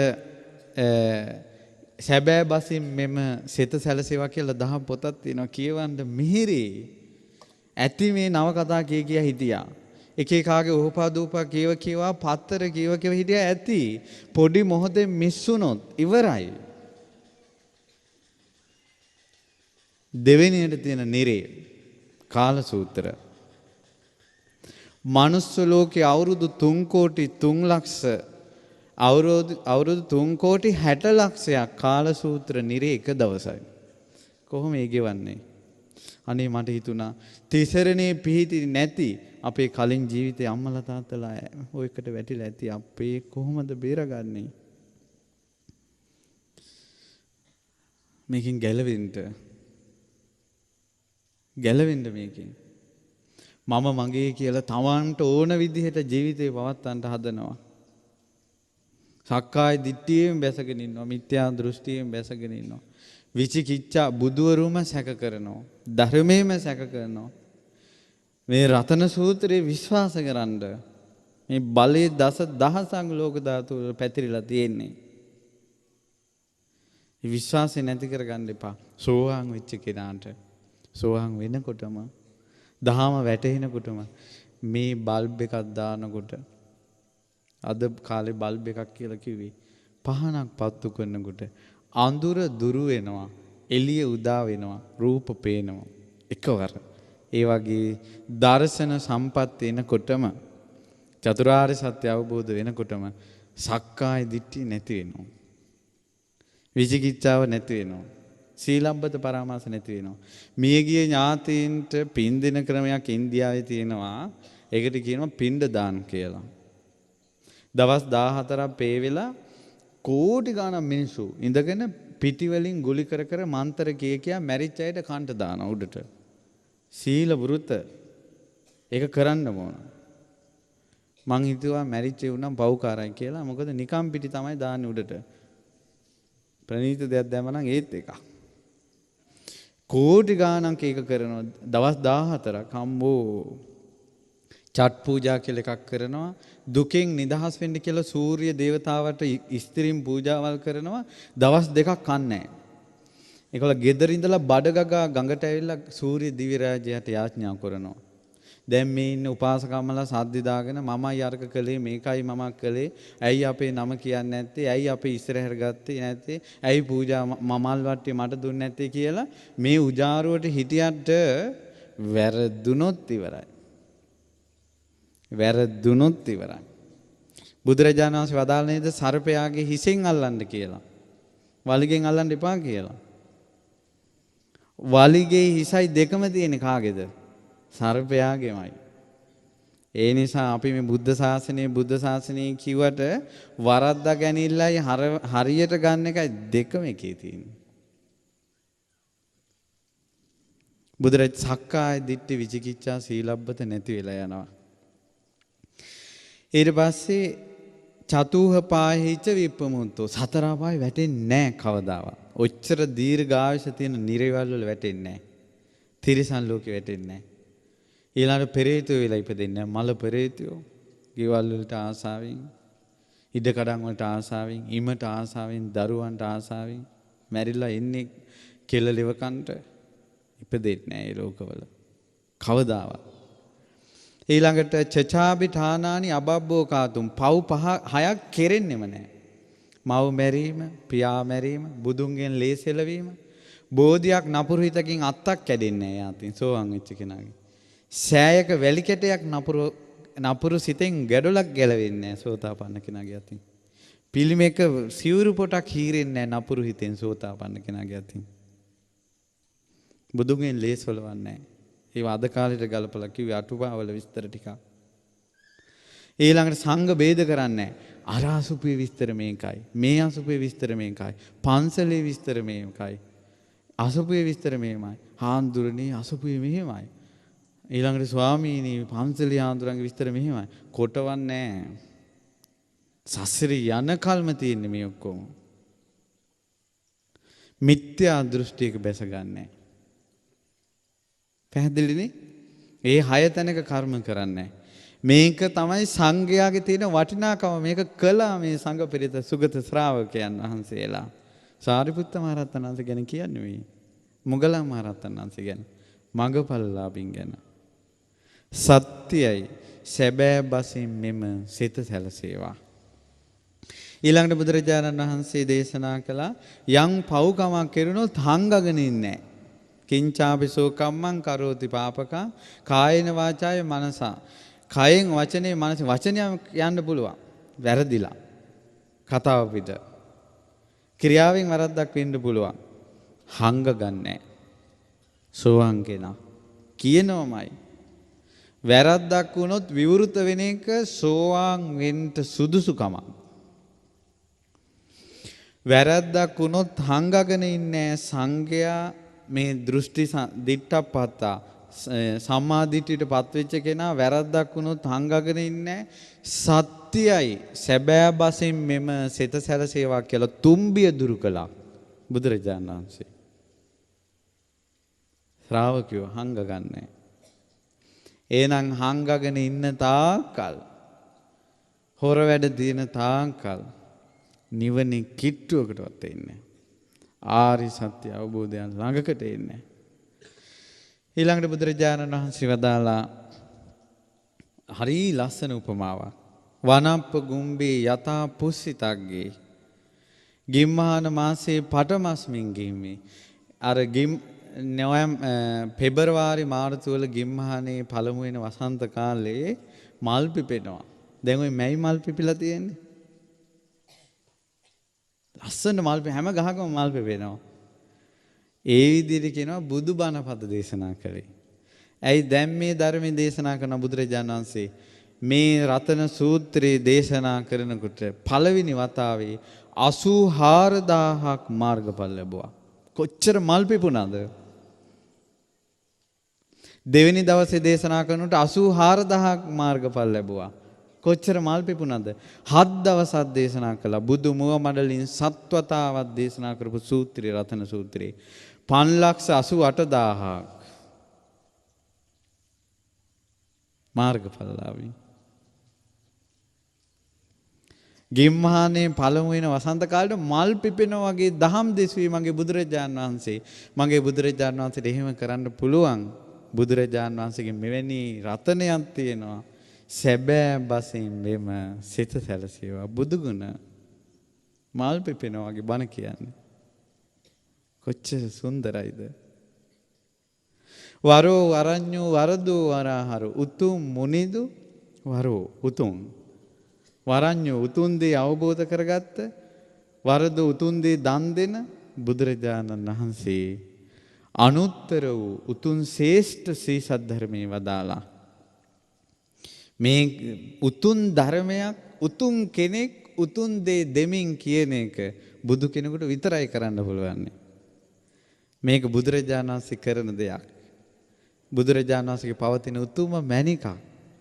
සැබෑ බසින් මෙම සිත සැලසේවා කියලා දහම් පොතක් තියෙනවා. කියවන්න මිහිරි. ඇති මේ නවකතා කිය හිටියා. එක එකාගේ ඕපාදූපා කියවා පත්තර කියව හිටියා ඇති. පොඩි මොහොතේ මිස්සුනොත් ඉවරයි. දෙවෙනියට තියෙන නිරේ කාල සූත්‍ර. මනුස්ස ලෝකේ අවුරුදු 3 කෝටි 3 ලක්ෂ අවුරුදු 3 කෝටි 60 ලක්ෂයක් කාල සූත්‍ර නිරේ එක දවසයි. කොහොම ඒ ගෙවන්නේ? අනේ මට හිතුණා තිසරණේ පිහිටි නැති අපේ කලින් ජීවිතේ අම්මලා තාත්තලා ඔයකට වැටිලා ඇති. අපේ කොහොමද බේරගන්නේ? මේකෙන් ගැලවෙන්න මේකෙන්. මම මගේ කියලා තමන්ට ඕන විදිහට ජීවිතේ පවත්වන්න හදනවා. සක්කාය දිට්ඨියෙන් බැසගෙන ඉන්නවා. මිත්‍යා දෘෂ්ටියෙන් බැසගෙන ඉන්නවා. විචිකිච්ඡා බුදුවරුම සැක කරනවා. ධර්මයේම සැක කරනවා. මේ රතන සූත්‍රයේ විශ්වාස කරන්න මේ බලයේ දසදහසක් ලෝක ධාතු වල පැතිරිලා තියෙන්නේ. මේ විශ්වාසය නැති කරගන්න එපා. සෝවාන් වෙච්ච කෙනාට සෝවාන් වෙනකොටම දහම වැටෙනකොටම මේ බල්බ් එකක් දානකොට අද කාලේ බල්බ් එකක් කියලා කිව්වේ පහනක් පත්තු කරනකොට අඳුර දුරු වෙනවා, එළිය උදා වෙනවා, රූප පේනවා එකවර. ඒ වගේ දර්ශන සම්පත් එනකොටම චතුරාර්ය සත්‍ය අවබෝධ වෙනකොටම සක්කාය දිට්ඨිය නැති වෙනවා. විචිකිච්ඡාව නැති වෙනවා. සීලබ්බත පරාමාස නැති වෙනවා. මියගිය ඥාතීන්ට පින් දෙන ක්‍රමයක් ඉන්දියාවේ තියෙනවා. ඒකට කියනවා පින්ඩ දාන කියලා. දවස් 14ක් පේ වෙලා කෝටි ගණන් මිනිස්සු ඉඳගෙන පිටි වලින් ගුලි කර කර මන්තර කියා මැරිච්ච අයට කන්ට දාන උඩට. සීල වෘත ඒක කරන්න ඕන. මං හිතුවා මැරිච්ච උනම් පව්කාරයි කියලා. මොකද නිකම් පිටි තමයි දාන්නේ උඩට. ප්‍රණීත දෙයක් දැම්ම නම් ඒත් එකක්. කෝටි ගාණක් ඒක කරනවා දවස් 14ක්. අම්බෝ චට් පූජා කියලා එකක් කරනවා. දුකෙන් නිදහස් වෙන්න කියලා සූර්ය දේවතාවට ස්ත්‍රීන් පූජාවල් කරනවා. දවස් දෙකක් කන්නේ නැහැ. ඒකවල ගෙදර ඉඳලා බඩගගා ගඟට ඇවිල්ලා සූර්ය දිව්‍ය රාජ්‍යයට යාඥා කරනවා. දැන් මේ ඉන්න උපාසකම්මලා සද්දි දාගෙන මමයි අර්ග කළේ මේකයි මම කළේ. ඇයි අපේ නම කියන්නේ නැත්තේ? ඇයි අපේ ඉස්සරහට ගත්තේ නැත්තේ? ඇයි පූජා මමල් වට්ටිය මට දුන්නේ නැත්තේ කියලා මේ උජාරුවට හිටියට වැරදුනොත් ඉවරයි. වැරදුනොත් ඉවරයි. බුදුරජාණන් වහන්සේ වදාළ නේද සර්පයාගේ හිසෙන් අල්ලන්න කියලා. වලිගෙන් අල්ලන්න එපා කියලා. වලිගේ හිසයි දෙකම තියෙන කාගේද? සර්පයාගේමයි. ඒ නිසා අපි මේ බුද්ධ ශාසනය කිව්වට වරද්දා ගැනීමලයි හරියට ගන්න එකයි දෙකම එකේ තියෙන්නේ. බුදුරජාණන් සක්කාය දිට්ඨි විචිකිච්ඡා සීලබ්බත නැති වෙලා යනවා. ඊට පස්සේ චතුහ පාහිච විප්පමුත්තෝ සතර අපාය වැටෙන්නේ නැහැ කවදාවත්. ඔච්චර දීර්ඝායුෂ තියෙන නිරේවල් වල වැටෙන්නේ නැහැ. තිරිසන් ලෝකෙ වැටෙන්නේ නැහැ. ඊළඟට පෙරේතයෝ වෙලා ඉපදෙන්නේ නැහැ. මල පෙරේතයෝ ගෙවල් වලට ආසාවෙන්, ඉඩකඩම් වලට ආසාවෙන්, ඉමට ආසාවෙන්, දරුවන්ට ආසාවෙන් මැරිලා එන්නේ කෙල ලෙවකන්ට ඉපදෙන්නේ නැහැ ඒ ලෝකවල. කවදාවත්. ඊළඟට චචාබි ඨානානි අබබ්බෝ කාතුම් පව් හයක් කෙරෙන්නෙම නැහැ. මව් මැරීම, පියා මැරීම, බුදුන්ගෙන් ලේසෙලවීම, බෝධියක් නපුරු හිතකින් අත්තක් කැඩෙන්නේ නැහැ යාතින් සෝවන් වෙච්ච කෙනාගේ. සෑයක වැලි කැටයක් නපුරු සිතෙන් ගැඩොලක් ගැලවෙන්නේ නැහැ සෝතාපන්න කෙනාගේ අතින්. පිළිමයක සිවුරු පොටක් හීරෙන්නේ නැහැ නපුරු හිතෙන් සෝතාපන්න කෙනාගේ අතින්. බුදුන්ගෙන් ලේසවලවන්නේ නැහැ. ඒවා අද කාලේට ගලපලා කිව්වේ අටුපාවල විස්තර ටිකක්. ඊළඟට සංඝ ભેද කරන්නේ අර අසුපේ විස්තර මේකයි. මේ අසුපේ විස්තර මේකයි. පන්සලේ විස්තර මේකයි. අසුපේ විස්තර මේමයි. හාමුදුරනේ අසුපේ මෙහෙමයි. ඊළඟට ස්වාමීනි පන්සලේ හාමුදුරන්ගේ විස්තර මෙහෙමයි. කොටවන්නේ නැහැ. සසරේ යන කල්ම තියෙන්නේ මේ ඔක්කොම. මිත්‍යා දෘෂ්ටියක බැසගන්නේ. පැහැදිලිනේ? ඒ 6 තැනක කර්ම කරන්නේ. මේක තමයි සංඝයාගේ තියෙන වටිනාකම. මේක කළා මේ සංඝ පෙරේත සුගත ශ්‍රාවකයන් වහන්සේලා. සාරිපුත්ත මහ රහතන් වහන්සේ ගැන කියන්නේ මේ. මොගලන් මහ රහතන් වහන්සේ ගැන. මඟපල්ලාභින් ගැන. සත්‍යයි සැබෑ බසින් මෙම සිත සැලසේවා. ඊළඟට බුදුරජාණන් වහන්සේ දේශනා කළා යම් පව්කමක් කෙරුණොත් හංගගෙන ඉන්නේ නැහැ. කිංචාපිසෝ කම්මං කරෝති පාපකා කායේන වාචාය මනසා. කයෙන් වචනේ මනස වචනය යන්න පුළුවන්. වැරදිලා. කතාව පිට. ක්‍රියාවෙන් වරද්දක් වෙන්න පුළුවන්. හංග ගන්නෑ. සෝවාන් කෙනා කියනවමයි. වැරද්දක් වුණොත් විවෘත වෙන එක සෝවාන් වෙන්න සුදුසුකමක්. වැරද්දක් වුණොත් හංගගෙන ඉන්නේ සංඝයා මේ දෘෂ්ටි දිට්ඨප්පත්තා සම්මා දිට්ඨියට පත්වෙච්ච කෙනා වැරද්දක් වුණොත් හංගගෙන ඉන්නේ සත්‍යයි සැබෑ බසින් මෙම සිත සැලසේවා කියලා තුම්බිය දුරු කළා බුදුරජාණන් වහන්සේ. ශ්‍රාවකයෝ හංගගන්නේ. එහෙනම් හංගගෙන ඉන්න තාක්කල් හොර වැඩ දින තාක්කල් නිවනේ කිට්ටුවකටවත් එන්නේ. ආරි සත්‍ය අවබෝධයන් ළඟකට එන්නේ. ඊළඟට බුදුරජාණන් වහන්සේ වදාලා හරි ලස්සන උපමාවක්. වනප්ප ගුම්බේ යතා පුස්සිතග්ගේ ගිම්හාන මාසයේ පටමස්මින් ගිම්මේ. අර පෙබරවාරි මාර්තු වල ගිම්හානේ පළමු වෙන වසන්ත කාලේ මල් පිපෙනවා. දැන් ওই මැයි මල් පිපිලා තියෙන්නේ. ලස්සන මල් හැම ගහකම මල් පිපෙනවා. ඒ විදිහට කියනවා බුදුබණ පද දේශනා කළේ. ඇයි දැන් මේ ධර්මයේ දේශනා කරන බුදුරජාණන් වහන්සේ මේ රතන සූත්‍රයේ දේශනා කරනකොට පළවෙනි වතාවේ 84000ක් මාර්ගඵල ලැබුවා. කොච්චර මල් පිපුණාද? දෙවෙනි දවසේ දේශනා කරනකොට 84000ක් මාර්ගඵල ලැබුවා. කොච්චර මල් පිපුණාද? 7 දවසක් දේශනා කළා. බුදු මුව මඩලින් සත්වතාවක් දේශනා කරපු සූත්‍රය රතන සූත්‍රේ 588000ක්. මාර්ගඵලලාභී. ගිම්හානේ පළමු වෙන වසන්ත කාලේ මල් පිපෙනා වගේ දහම් දෙසුවේ මගේ බුදුරජාණන් වහන්සේ. මගේ බුදුරජාණන් වහන්සේට එහෙම කරන්න පුළුවන්. බුදුරජාණන් වහන්සේගේ මෙවැනි රතනයක් තියෙනවා. සැබෑ බසින් මෙම සිත සැලසේවා. බුදුගුණ මල් පිපෙනා වගේ බණ කියන්නේ. කොච්චර සුන්දරයිද? වරෝ වරඤ්ඤෝ වරදෝ වරහරු උතුම් මුනිදු වරෝ උතුම් වරඤ්ඤෝ උතුම් දේ අවබෝධ කරගත්ත වරදෝ උතුම් දේ දන් දෙන බුදුරජාණන් වහන්සේ අනුත්තර වූ උතුම් ශ්‍රේෂ්ඨ ශ්‍රී සද්ධර්මයේ වදාලා මේ උතුම් ධර්මයක් උතුම් කෙනෙක් උතුම් දේ දෙමින් කියන එක බුදු කෙනෙකුට විතරයි කරන්න පුළුවන්. මේක බුදුරජාණන් වහන්සේ කරන දෙයක්. බුදුරජාණන් වහන්සේගේ පවතින උතුම මැණිකක්.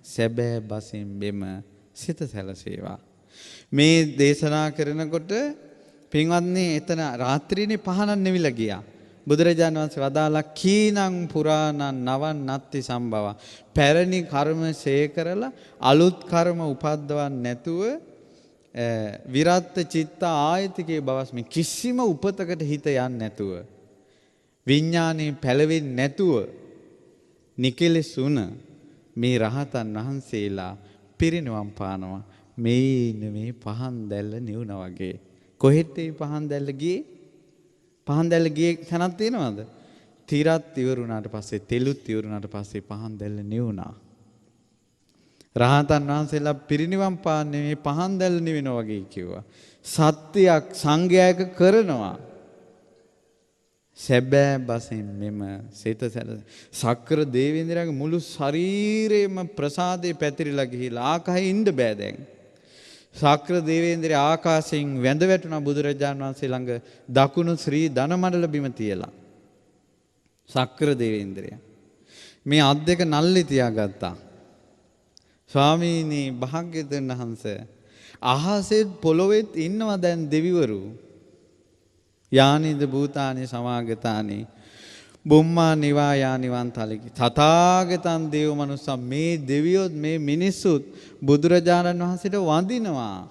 සැබෑ බසින් බෙම සිත සැලසේවා. මේ දේශනා කරනකොට පින්වත්නි එතන රාත්‍රියේ පහනක් නෙවිලා ගියා. බුදුරජාණන් වහන්සේ වදාලා කීනං පුරාණං නවන් නත්ති සම්භව. පැරණි කර්ම ශේ කරලා අලුත් කර්ම උපද්දවන්න නැතුව විරත් චිත්ත ආයතිකේ බවස් මේ කිසිම උපතකට හිත යන්නේ නැතුව විඥානේ පැලවෙන්නේ නැතුව නිකලෙසුන මේ රහතන් වහන්සේලා පිරිනිවන් පානවා. මේ පහන් දැල්ල නිවුනා වගේ. කොහෙට මේ පහන් දැල්ල ගියේ? පහන් දැල්ල ගියේ තැනක් තියෙනවද? තිරත් ඉවරුණාට පස්සේ තෙලුත් ඉවරුණාට පස්සේ පහන් දැල්ල නිවුණා. රහතන් වහන්සේලා පිරිනිවන් පාන්නේ මේ පහන් දැල්ල නිවෙනවා වගේ කිව්වා. සත්‍යයක් සංඝයායක කරනවා. සැබෑ බසින් මෙම සිත සක්‍ර දේවේන්ද්‍රයාගේ මුළු ශරීරයම ප්‍රසාදේ පැතිරිලා ගිහිලා ආකාශයේ ඉන්න බෑ දැන්. සක්‍ර දේවේන්ද්‍රයා ආකාශයෙන් වැඳ වැටුණා බුදුරජාණන් වහන්සේ ළඟ දකුණු ශ්‍රී ධනමණ්ඩල බිම තියලා. සක්‍ර දේවේන්ද්‍රයා මේ අත් දෙක නල්ලි තියාගත්තා. ස්වාමීනි භාග්‍යවතුන් වහන්සේ අහසේ පොළොවේත් ඉන්නවා දැන් දෙවිවරු. යානිද භූතානි සමාගතානි බුම්මා නිවා යානිවන්තලකි තථාගතං දේව මනුස්සම් මේ දෙවියොත් මේ මිනිස්සුත් බුදුරජාණන් වහන්සේට වඳිනවා.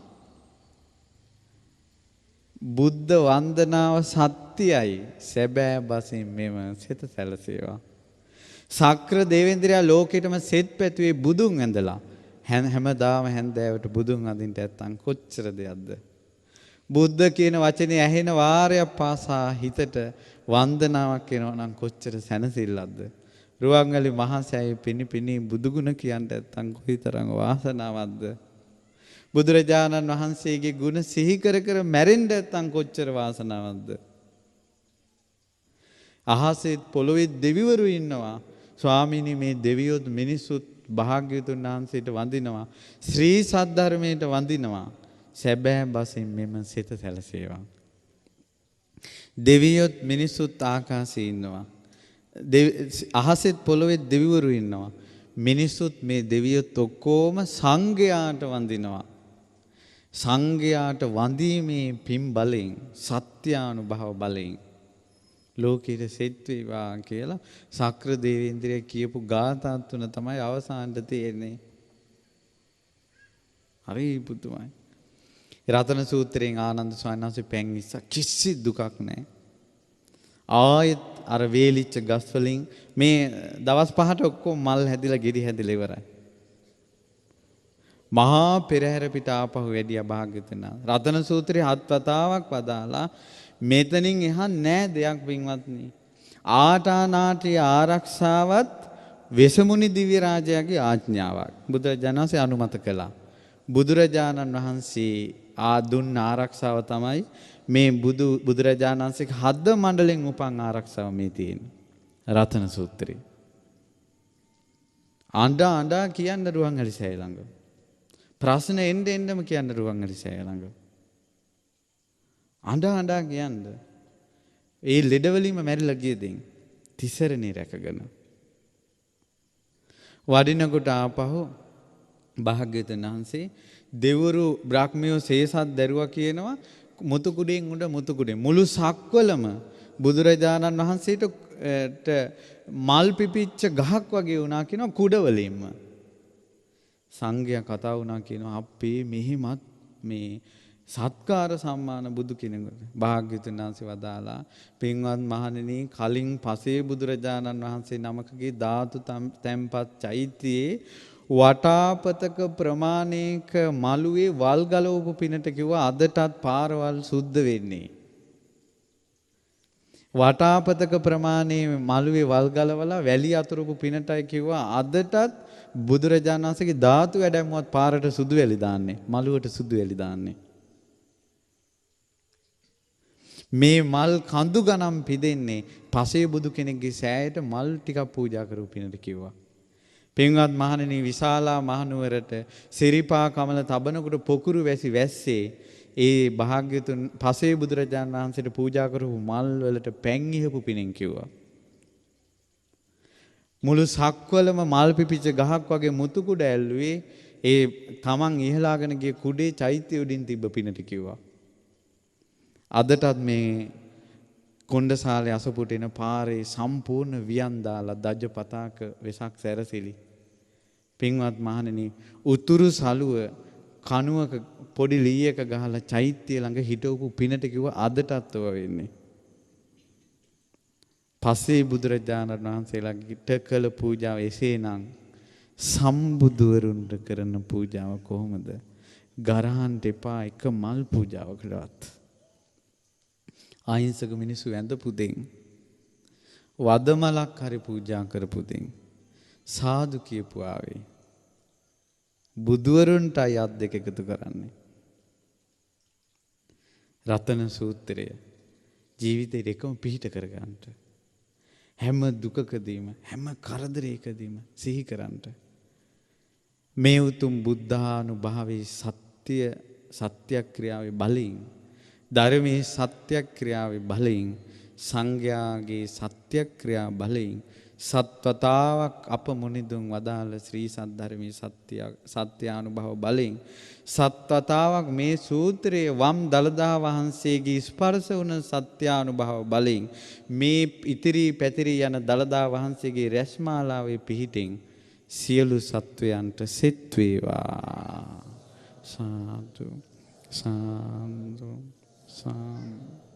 බුද්ධ වන්දනාව සත්‍යයි. සැබෑ බසින් මෙම සිත සැලසේවා. සක්‍ර දේවේන්ද්‍රයා ලෝකෙටම සෙත් පැතුවේ බුදුන් ඇඳලා. හැමදාම හැන්දෑවට බුදුන් අඳින්න නැත්තම් කොච්චර දෙයක්ද? බුද්ධ කියන වචනේ ඇහෙන වාරයක් පාසා හිතට වන්දනාවක් එනවා නම් කොච්චර සැනසෙල්ලක්ද? රුවන්වැලි මහසෑය පිනිපිනි බුදුගුණ කියන්න නැත්තම් කොයිතරම් වාසනාවක්ද? බුදුරජාණන් වහන්සේගේ ගුණ සිහි කර කර මැරෙන්න නැත්තම් කොච්චර වාසනාවක්ද? අහසෙත් පොළොවේ දෙවිවරු ඉන්නවා. ස්වාමීනි මේ දෙවියොත් මිනිස්සුත් භාග්‍යවතුන් වහන්සේට වඳිනවා. ශ්‍රී සද්ධර්මයට වඳිනවා. සැබෑ බසින් මෙම සිත සැලසේවා. දෙවියොත් මිනිස්සුත් ආකාශයේ ඉන්නවා. අහසෙත් පොළොවේ දෙවිවරු ඉන්නවා. මිනිස්සුත් මේ දෙවියොත් ඔක්කොම සංඝයාට වඳිනවා. සංඝයාට වඳීමේ පින් බලෙන් සත්‍යානුභව බලෙන් ලෝකෙට සෙත් වේවා කියලා සක්‍ර දේවේන්ද්‍රය කියපු ගාථා තුන තමයි අවසානට තියෙන්නේ. හරි පුදුමයි. රතන සූත්‍රයෙන් ආනන්ද ස්වාමීන් වහන්සේ පැන් ඉස්ස කිසි දුකක් නැහැ. ආයෙත් අර වේලිච්ච ගස් වලින් මේ දවස් 5ට ඔක්කොම මල් හැදිලා ගෙඩි හැදිලා ඉවරයි. මහා පෙරහැර පිට ආපහු වැඩියා භාග්‍යවතුන්. රතන සූත්‍රයේ 7 වතාවක් වදාලා මෙතනින් එහා නෑ දෙයක් පින්වත්නි. ආටානාටි ආරක්ෂාවත් වෙසමුනි දිව්‍ය රාජයාගේ ආඥාවක්. බුදුරජාණන් වහන්සේ අනුමත කළා. බුදුරජාණන් වහන්සේ දුන්න ආරක්ෂාව තමයි මේ බුදුරජාණන් වහන්සේගේ හද මණ්ඩලෙන් උපන් ආරක්ෂාව මේ තියෙන්නේ. රතන සූත්‍රේ. අඬා කියන්න රුවන්වැලි සෑය ළඟ. ප්‍රශ්න එන්නෙම කියන්න රුවන්වැලි සෑය ළඟ. අඬා කියන්න. ඒ ලෙඩවලින්ම මැරිලා ගිය දෙයින් තිසරණේ රැකගෙන. වඩිනකොට ආපහු භාග්‍යවතුන් වහන්සේ දෙවරු බ්‍රහ්මියෝ සේසත් දරුවා කියනවා මුතු කුඩෙන් උඩ මුතු කුඩෙන් මුළු සක්වලම බුදුරජාණන් වහන්සේට මල් පිපිච්ච ගහක් වගේ වුණා කියනවා කුඩ වලින්ම. සංඝයා කතා වුණා කියනවා අපේ මෙහෙමත් මේ සත්කාර සම්මාන බුදු කෙනෙකුට. භාග්‍යවතුන් වහන්සේ වදාලා පින්වත් මහණෙනි කලින් පසේ බුදුරජාණන් වහන්සේ නමකගේ ධාතු තැන්පත් චෛත්‍යයේ වටාපතක ප්‍රමාණයක මළුවේ වල් ගලවපු පිනට කිව්වා අදටත් පාරවල් සුද්ධ වෙන්නේ. වටාපතක ප්‍රමාණයේ මළුවේ වල් ගලවලා වැලි අතුරුපු පිනටයි කිව්වා අදටත් බුදුරජාණන් වහන්සේගේ ධාතු වැඩමුවත් පාරට සුදු වැලි දාන්නේ. මළුවට සුදු වැලි දාන්නේ. මේ මල් කඳු ගණන් පිදෙන්නේ පසේ බුදු කෙනෙක්ගේ සෑයට මල් ටිකක් පූජා කරපු පිනට කිව්වා. පින්වත් මහණෙනි විශාලා මහනුවරට සිරිපා කමල තබනකොට පොකුරු වැසි වැස්සේ ඒ භාග්‍යතුන් පසේ බුදුරජාණන් වහන්සේට පූජා කරපු මල් වලට පැන් ඉහපු පිනෙන් කිව්වා. මුළු සක්වලම මල් පිපිච්ච ගහක් වගේ මුතු කුඩ ඇල්ලුවේ ඒ තමන් ඉහලාගෙන ගිය කුඩේ චෛත්‍ය උඩින් තිබ්බ පිනට කිව්වා. අදටත් මේ කොණ්ඩසාලේ අසපුට එන පාරේ සම්පූර්ණ වියන් දාලා දජ පතාක වෙසක් සැරසිලි. පින්වත් මහණෙනි උතුරු සළුව කණුවක පොඩි ලීයක ගහලා චෛත්‍ය ළඟ හිටවපු පිනට කිව්වා අදටත් ඔය වෙන්නේ. පසේ බුදුරජාණන් වහන්සේලාට කළ පූජාව එසේනම් සම්බුදුවරුන්ට කරන පූජාව කොහොමද? ගරහන්න එපා එක මල් පූජාවකටවත්. අහිංසක මිනිස්සු වැඳපු දෙන් වදමලක් හරි පූජා කරපු දෙන් සාදු කියපු ආවේ බුදුවරුන්ටයි අත් දෙක එකතු කරන්නේ. රතන සූත්‍රය ජීවිතේ එකම පිහිට කරගන්නට හැම දුකකදීම හැම කරදරයකදීම සිහි කරන්නට මේ උතුම් බුද්ධානුභාවී සත්‍යක්‍රියාවේ බලයෙන් ධර්මයේ සත්‍යක්‍රියාවේ බලයෙන් සංඝයාගේ සත්‍යක්‍රියා බලයෙන් සත්වතාවක් අප මුනිදුන් වදාළ ශ්‍රී සද්ධර්මයේ සත්‍යානුභව බලයෙන් සත්වතාවක් මේ සූත්‍රයේ වම් දළදා වහන්සේගේ ස්පර්ශ වුණ සත්‍යානුභව බලයෙන් මේ ඉතිරි පැතිරි යන දළදා වහන්සේගේ රැස්මාලාවේ පිහිටින් සියලු සත්වයන්ට සෙත් වේවා. සාදු සාදු සාදු